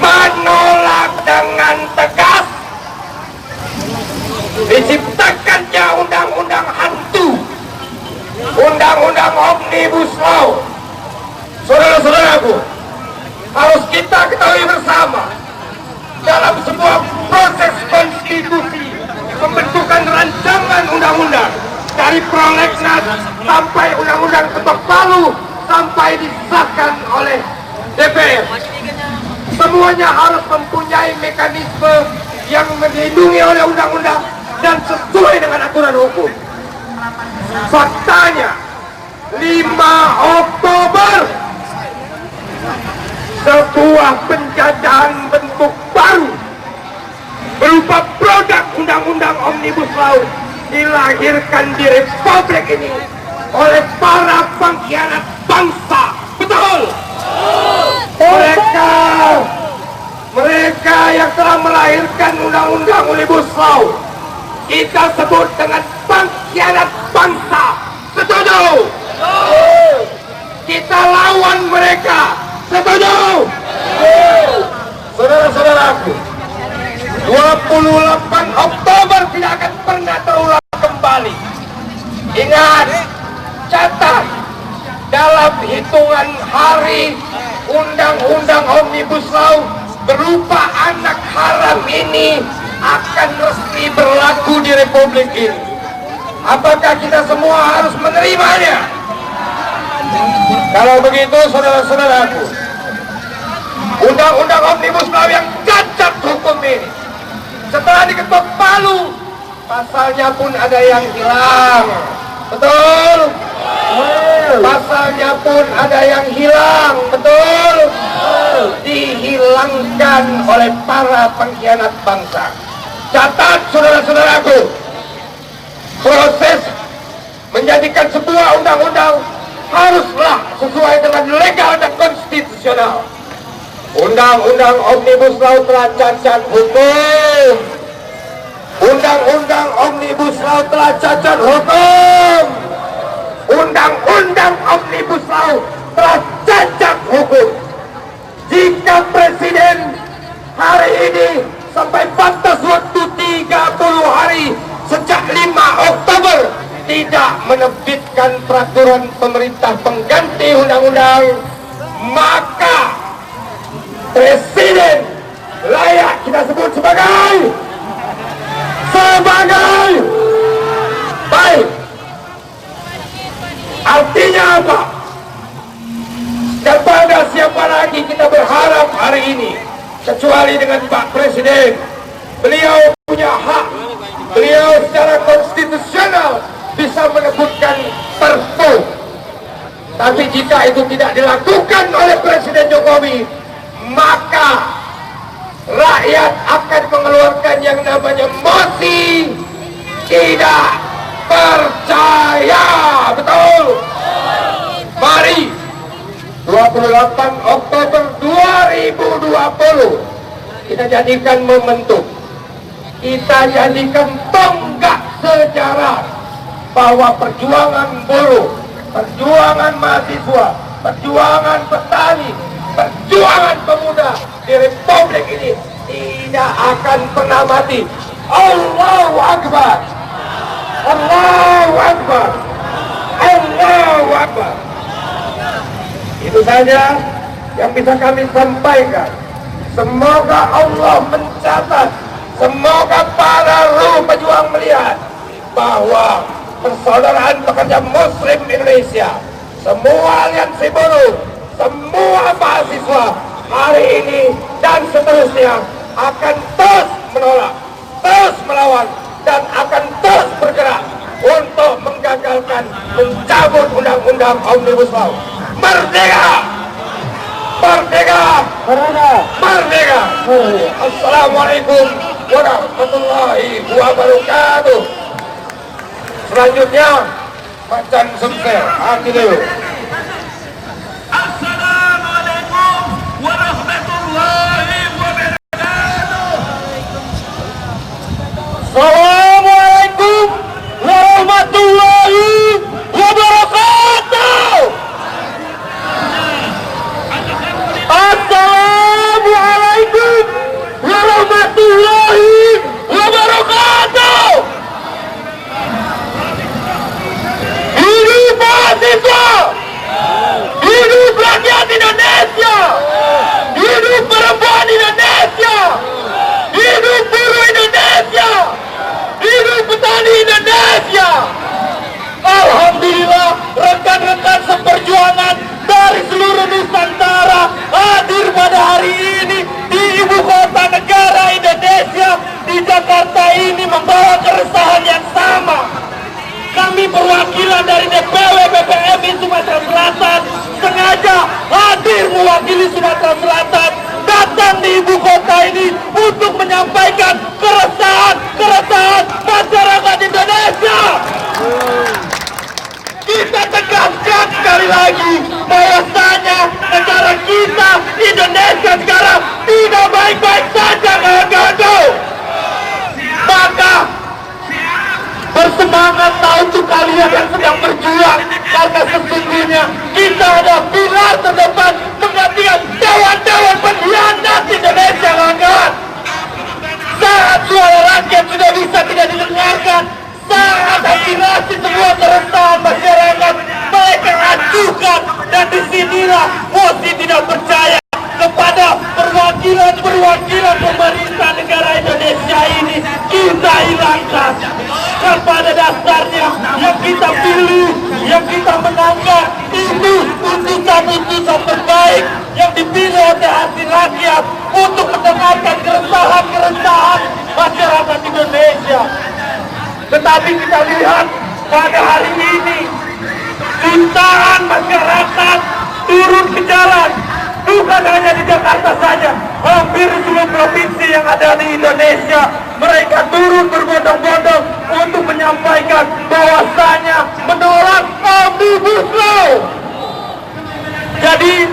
menolak dengan tegas diciptakannya undang-undang hantu, undang-undang Omnibus Law. Saudara-saudaraku, harus kita ketahui bersama, dalam sebuah proses konstitusi pembentukan rancangan undang-undang, dari prolegnas sampai undang-undang ketok palu sampai disahkan oleh DPR, semuanya harus mempunyai mekanisme yang dilindungi oleh undang-undang dan sesuai dengan aturan hukum. Faktanya 5 Oktober sebuah penjajahan bentuk baru berupa produk undang-undang Omnibus Law dilahirkan di Republik ini oleh para pengkhianat bangsa. Betul? Mereka yang telah melahirkan undang-undang Omnibus Law kita sebut dengan pengkhianat bangsa. Setuju? Kita lawan mereka. Setuju? Saudara-saudaraku, 28 Oktober tidak akan pernah terulang kembali. Ingat, catat, dalam hitungan hari Undang-Undang Omnibus Law berupa anak haram ini akan resmi berlaku di Republik ini. Apakah kita semua harus menerimanya? Kalau begitu, saudara-saudaraku, Undang-Undang Omnibus Law yang cacat hukum ini, setelah diketok palu, pasalnya pun ada yang hilang. Betul? Pasalnya pun ada yang hilang. Betul? Dihilangkan oleh para pengkhianat bangsa. Catat, saudara-saudaraku, proses menjadikan sebuah undang-undang haruslah sesuai dengan legal dan konstitusional. Undang-Undang Omnibus Law telah cacat hukum. Undang-Undang Omnibus Law telah cacat hukum. Undang-Undang Omnibus Law telah cacat hukum. Jika Presiden hari ini sampai batas waktu 30 hari sejak 5 Oktober tidak menerbitkan peraturan pemerintah pengganti undang-undang, maka Presiden layak kita sebut sebagai baik. Artinya apa? Kepada siapa lagi kita berharap hari ini kecuali dengan Pak Presiden. Beliau punya hak, beliau secara konstitusional bisa menyebutkan perpu. Tapi jika itu tidak dilakukan oleh Presiden Jokowi, maka rakyat akan mengeluarkan yang namanya mosi tidak percaya. Betul? Mari 28 Oktober 2020 kita jadikan momentum, kita jadikan tonggak sejarah bahwa perjuangan buruh, perjuangan mahasiswa, perjuangan petani, perjuangan pemuda di Republik ini tidak akan pernah mati. Allahu Akbar, Allahu Akbar, Allahu Akbar. Itu saja yang bisa kami sampaikan. Semoga Allah mencatat, semoga para ruh pejuang melihat bahwa persaudaraan pekerja Muslim Indonesia, semua aliansi buruh, semua mahasiswa hari ini dan seterusnya akan terus menolak, terus melawan, dan akan terus bergerak untuk menggagalkan, mencabut undang-undang Omnibus Law. Merdeka! Merdeka! Merdeka! Assalamualaikum warahmatullahi wabarakatuh. Selanjutnya Macan Sumsel, hati dulu. Assalamualaikum warahmatullahi wabarakatuh. Assalamualaikum warahmatullahi wabarakatuh. Assalamualaikum warahmatullahi wabarakatuh. Hidup mahasiswa, hidup rakyat Indonesia, hidup perempuan Indonesia, hidup buruh Indonesia, hidup petani Indonesia. Alhamdulillah, rekan-rekan seperjuangan dari seluruh Nusantara hadir pada hari ini di ibu kota negara Indonesia, di Jakarta ini, membawa keresahan yang sama. Kami perwakilan dari DPW BPMI Sumatera Selatan sengaja hadir mewakili Sumatera Selatan, datang di ibu kota ini untuk menyampaikan keresahan masyarakat Indonesia. Kita tegaskan sekali lagi bahwasanya negara kita Indonesia sekarang tidak baik-baik saja, kawan-kawan. Maka bersemangatlah untuk kalian yang sedang berjuang, karena sesungguhnya kita ada pilar terdepan menggantikan dewan-dewan pengkhianat Indonesia, kawan-kawan. Tetapi kita lihat pada hari ini jutaan masyarakat turun ke jalan, bukan hanya di Jakarta saja, hampir seluruh provinsi yang ada di Indonesia. Mereka turun berbondong-bondong untuk menyampaikan bahwasanya menolak Omnibus Law. Jadi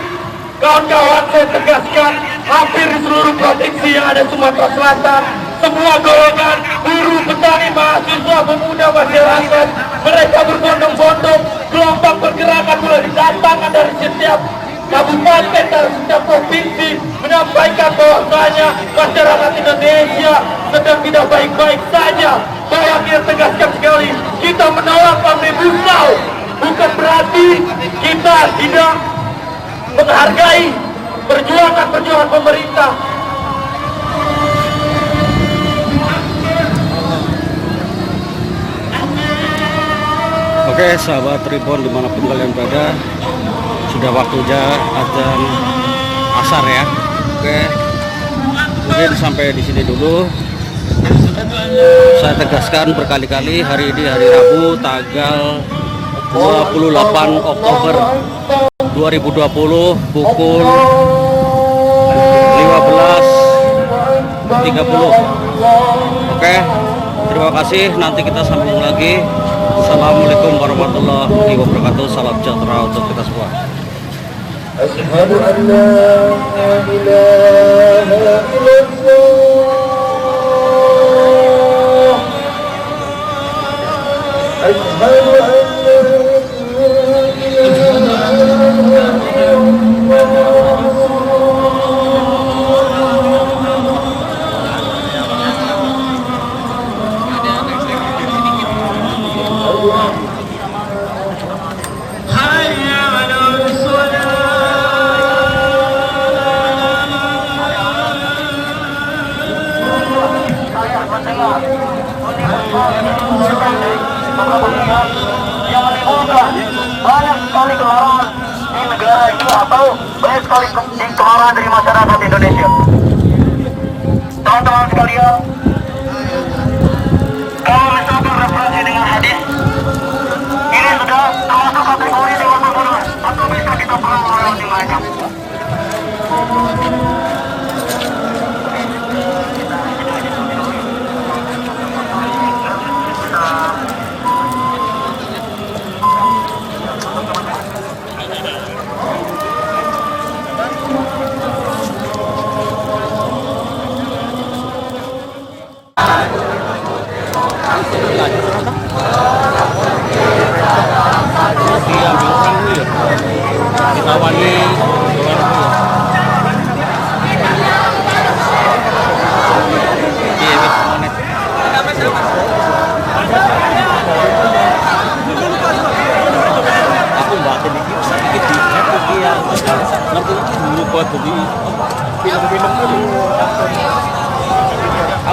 kawan-kawan, saya tegaskan, hampir di seluruh provinsi yang ada Sumatera Selatan, semua golongan buruh, petani, mahasiswa, pemuda, masyarakat, mereka berbondong-bondong, gelombang pergerakan mulai didatangkan dari setiap kabupaten, dari setiap provinsi, menyampaikan bahwasanya masyarakat Indonesia sedang tidak baik-baik saja. Bahwa kita tegaskan sekali, kita menolak Omnibus Law. Bukan berarti kita tidak menghargai perjuangan pemerintah. Oke, sahabat Tribun dimanapun kalian berada, sudah waktunya azan asar ya. Oke, mungkin sampai di sini dulu. Saya tegaskan berkali-kali, hari ini hari Rabu tanggal 28 Oktober 2020 pukul 15.30. Oke, terima kasih, nanti kita sambung lagi. Assalamualaikum warahmatullahi wabarakatuh. Salam sejahtera untuk kita semua. Asyhadu an la ilaha illallah. Asyhadu an la yang menimbulkan banyak sekali kemarahan di negara ini atau banyak sekali kemarahan dari masyarakat Indonesia. Teman-teman sekalian, kalau misalkan referensi dengan hadis, ini sudah termasuk kategori dewasa bodoh atau bisa kita perlu melewati mereka.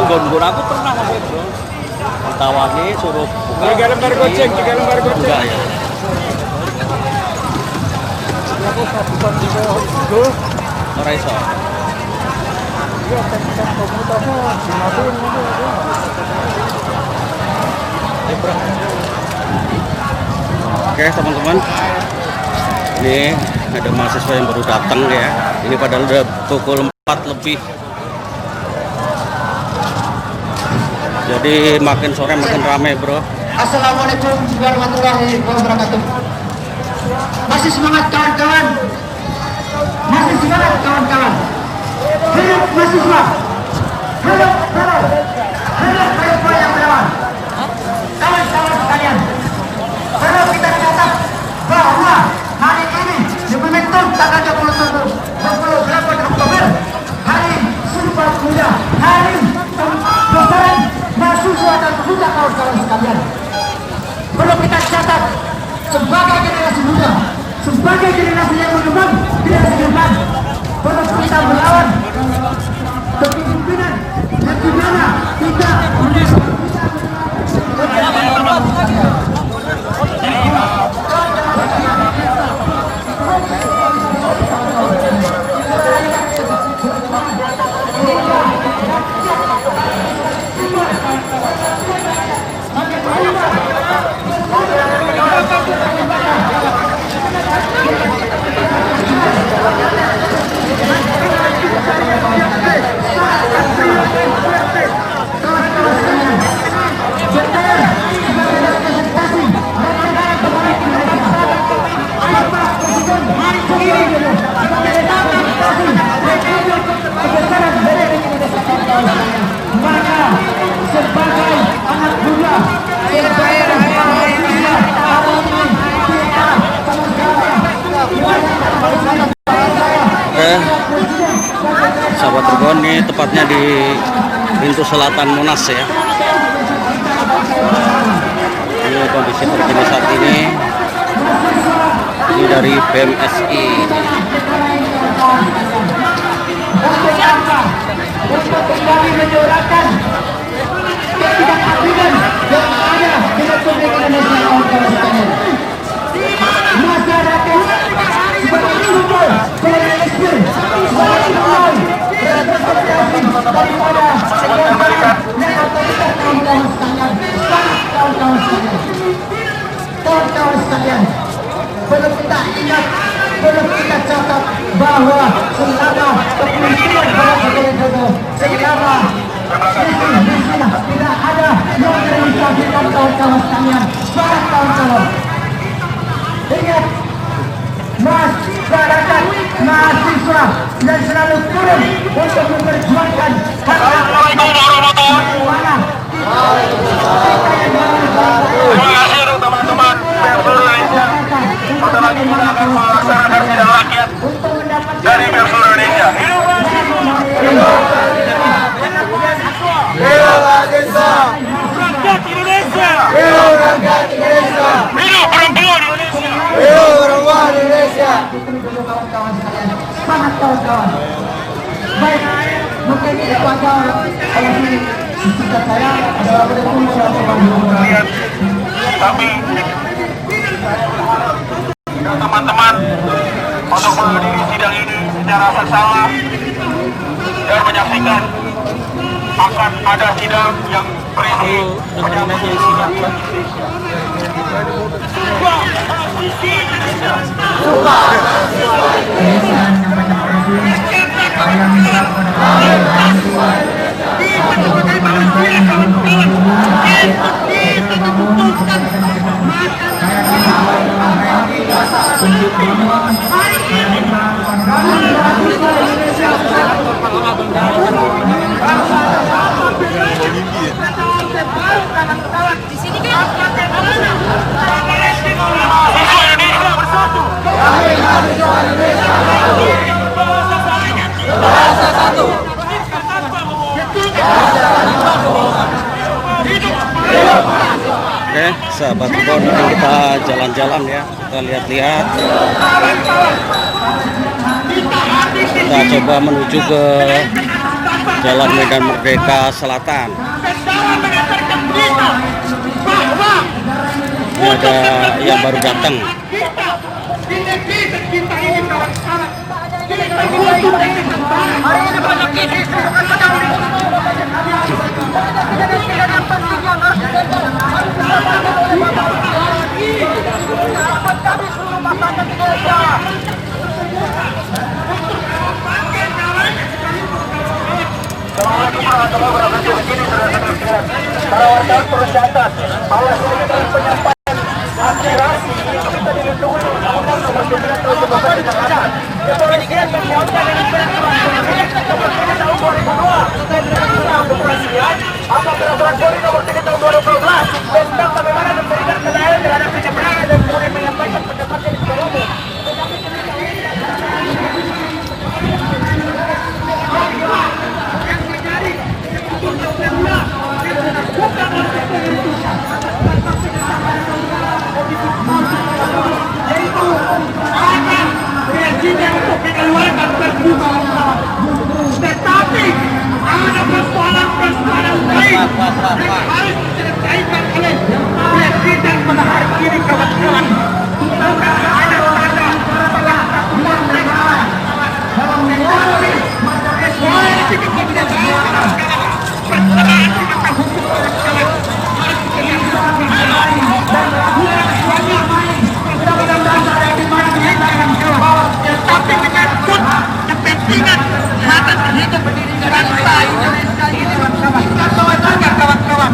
Gon-gon aku pernah sampai bro, tawani suruh buka 3 lembar goceng, 3 lembar goceng. enggak ya. Ora iso. Oke teman-teman, ini ada mahasiswa yang baru datang ya. Ini padahal udah pukul 4 lebih. Jadi makin sore makin ramai bro. Assalamualaikum warahmatullahi wabarakatuh. Masih semangat kawan-kawan. Masih semangat kawan-kawan. Hidup mahasiswa. Hidup buruh. Hidup mahasiswa yang berawan. Kawan-kawan sekalian, perlu kita catat bahwa hari ini di momentum tanggal 28 Oktober, hari Sumpah Pemuda, hari pembesaran mahasiswa dan pemuda kawan-kawan sekalian. Perlu kita catat sebagai generasi muda, sebagai generasi yang berkembang, generasi depan, perlu kita melawan kepemimpinan sahabat Tribun, ini tepatnya di pintu selatan Monas ya. Ini kondisi terkini saat ini. Ini dari BMSI. Untuk kembali menyuarakan ketidakadilan yang ada di Republik Indonesia kawan-kawan. Masyarakat sebagai simbol, sebagai istri, sebagai simbol representasi daripada yang otoritas kawan-kawan sekalian. Kawan-kawan sekalian, kawan-kawan sekalian, perlu kita ingat, perlu kita catat bahwa selama kepolisian pada negara itu, selama tidak ada yang merealisasikan kawan-kawan sekalian. Para kawan-kawan, ingat, masyarakat, mahasiswa yang selalu turun untuk memperjuangkan Assalamualaikum warahmatullahi wabarakatuh. Terima kasih untuk teman-teman seluruh Indonesia. Sebentar lagi kita akan melaksanakan sidang rakyat dari seluruh Indonesia. Rakyat Indonesia. Hidup perempuan Indonesia. kawan-kawan sekalian. Semangat kawan-kawan. Baik, mungkin itu aja kalau singkat saya adalah Lihat, kami teman-teman untuk menghadiri sidang ini secara seksama dan menyaksikan akan ada sidang yang berisi Indonesia bersatu. Oke, sahabat Tribun, kita jalan-jalan ya, kita lihat-lihat. Kita coba menuju ke Jalan Medan Merdeka Selatan. Ini ada yang baru datang. Para wartawan turun ke atas. Awas ini dari penyampaian aspirasi itu kita dilindungi Undang-Undang Nomor 9 Tahun 2009. Kepolisian menyiapkan tahun 2002 tentang kepolisian apa peraturan Polri Nomor 3 Tahun 2012 tentang bagaimana memberikan kendaraan terhadap penyeberangan dan kemudian menyampaikan pendapatnya di muka umum. Tetapi ada persoalan-persoalan lain yang harus diselesaikan oleh presiden pada hari ini kawan-kawan. Bukan ada tanda salah satu partai tetapi koalisi kebijakan sekarang persoalan tentang hukum kawan-kawan harus diselesaikan tetapi menyangkut kepentingan hak hidup berdiri bangsa Indonesia ini kawan-kawan. Kita tahu saja kawan-kawan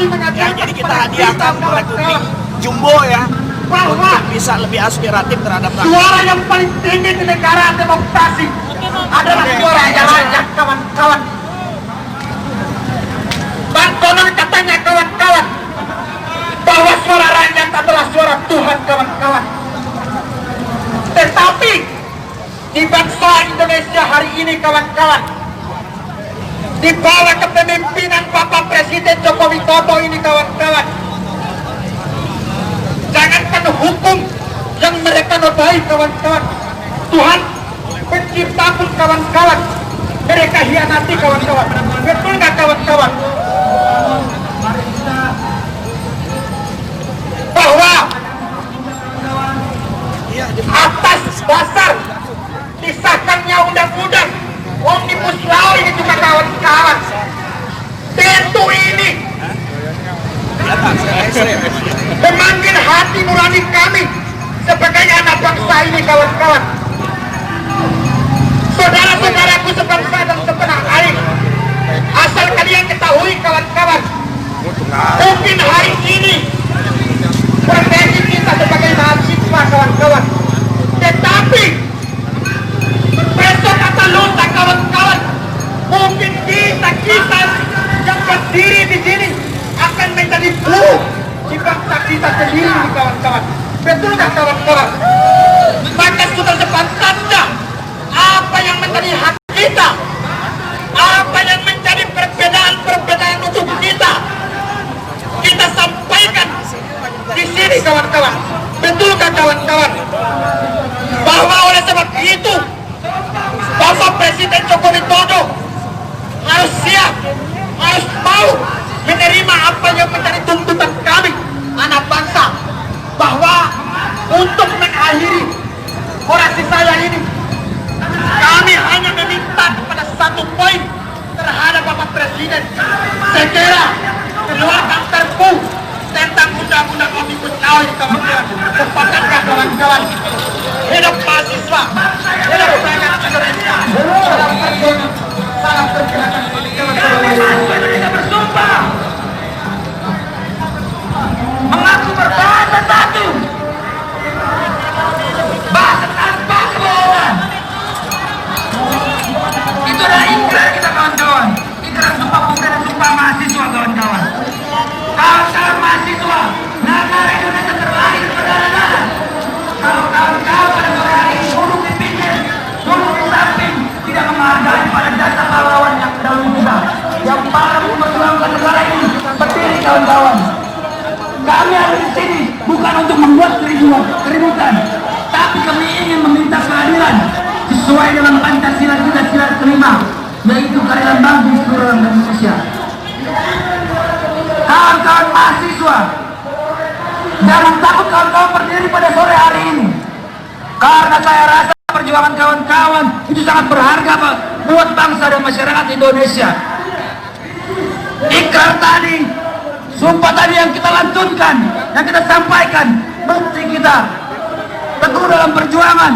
masih mengajarkan jadi kita kepada hadiahkan kita, oleh kuping jumbo ya, bahwa untuk bisa lebih aspiratif terhadap rakyat. suara yang paling tinggi di negara demokrasi adalah suara rakyat, kawan-kawan. Dan konon katanya kawan-kawan, bahwa suara rakyat adalah suara Tuhan, kawan-kawan. Tetapi di bangsa Indonesia hari ini, kawan-kawan, di bawah kepemimpinan Bapak Presiden Joko Widodo ini, kawan-kawan, jangankan hukum yang mereka nodai, kawan-kawan, Tuhan pencipta pun, kawan-kawan, mereka hianati, kawan-kawan. Betul nggak, kawan-kawan? Bahwa atas dasar disahkannya undang-undang Omnibus Law ini juga, kawan-kawan, tentu ini memanggil hati nurani kami sebagai anak bangsa ini, kawan-kawan. Saudara-saudaraku sebangsa dan setanah air, asal kalian ketahui, kawan-kawan, mungkin hari ini profesi kita sebagai mahasiswa, kawan-kawan, tetapi besok atau lusa, kawan-kawan, mungkin kita yang berdiri di sini akan menjadi buruh di bangsa kita sendiri, kawan-kawan. Betul nggak, kawan-kawan? Maka sudah sepantasnya apa yang menjadi hak kita, apa yang menjadi perbedaan untuk kita sampaikan di sini, kawan-kawan. Betul nggak, kawan-kawan? Bahwa oleh sebab itu Bapak Presiden Joko Widodo harus siap, harus mau menerima apa yang menjadi tuntutan kami, anak bangsa, bahwa untuk mengakhiri orasi saya ini, kami hanya meminta kepada satu poin terhadap Bapak Presiden, segera keluarkan Perpu tentang undang-undang Omnibus Law ini, kawan-kawan. Sepakatkah, kawan-kawan? Hidup mahasiswa, hidup rakyat Indonesia. Salam pergerakan Indonesia bersumpah mengaku berbahasa satu, bahasa tanpa kebohongan. Itu adalah ikrar kita, kawan-kawan. Ikrar sumpah pemuda dan sumpah mahasiswa, kawan-kawan. Kawan-kawan mahasiswa, negara Indonesia terlahir berdarah-darah. Kalau kawan-kawan pada sore hari ini duduk di pinggir, duduk di samping, tidak menghargai pada jasa pahlawan yang dahulu kita, yang para memperjuangkan negara ini berdiri, kawan-kawan. Kami ada di sini bukan untuk membuat keributan, tapi kami ingin meminta keadilan sesuai dengan Pancasila kita sila kelima, yaitu keadilan bagi seluruh orang Indonesia. Kawan-kawan mahasiswa, jangan takut kawan-kawan berdiri pada sore hari ini, karena saya rasa perjuangan kawan-kawan itu sangat berharga, Pak, buat bangsa dan masyarakat Indonesia. Ikrar tadi, sumpah tadi yang kita lantunkan, yang kita sampaikan, bukti kita teguh dalam perjuangan,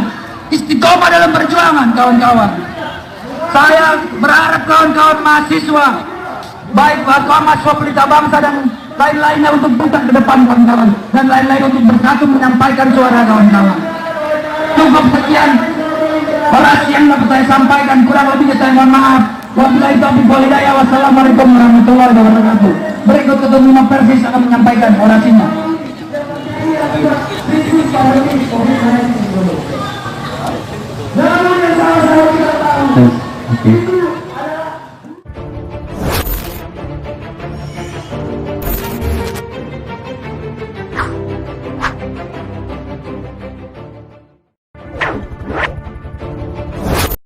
istiqomah dalam perjuangan, kawan-kawan. Saya berharap kawan-kawan mahasiswa, baik kawan mahasiswa pelita bangsa dan lain-lainnya, untuk buka ke depan, kawan-kawan, dan lain-lain untuk bersatu menyampaikan suara, kawan-kawan. Cukup sekian orasi yang dapat saya sampaikan, kurang lebihnya saya mohon maaf. Wabillahi taufiq wal hidayah. Wassalamualaikum warahmatullahi wabarakatuh. Berikut Ketua Umum Persis akan menyampaikan orasinya. Namun yang sama-sama kita tahu.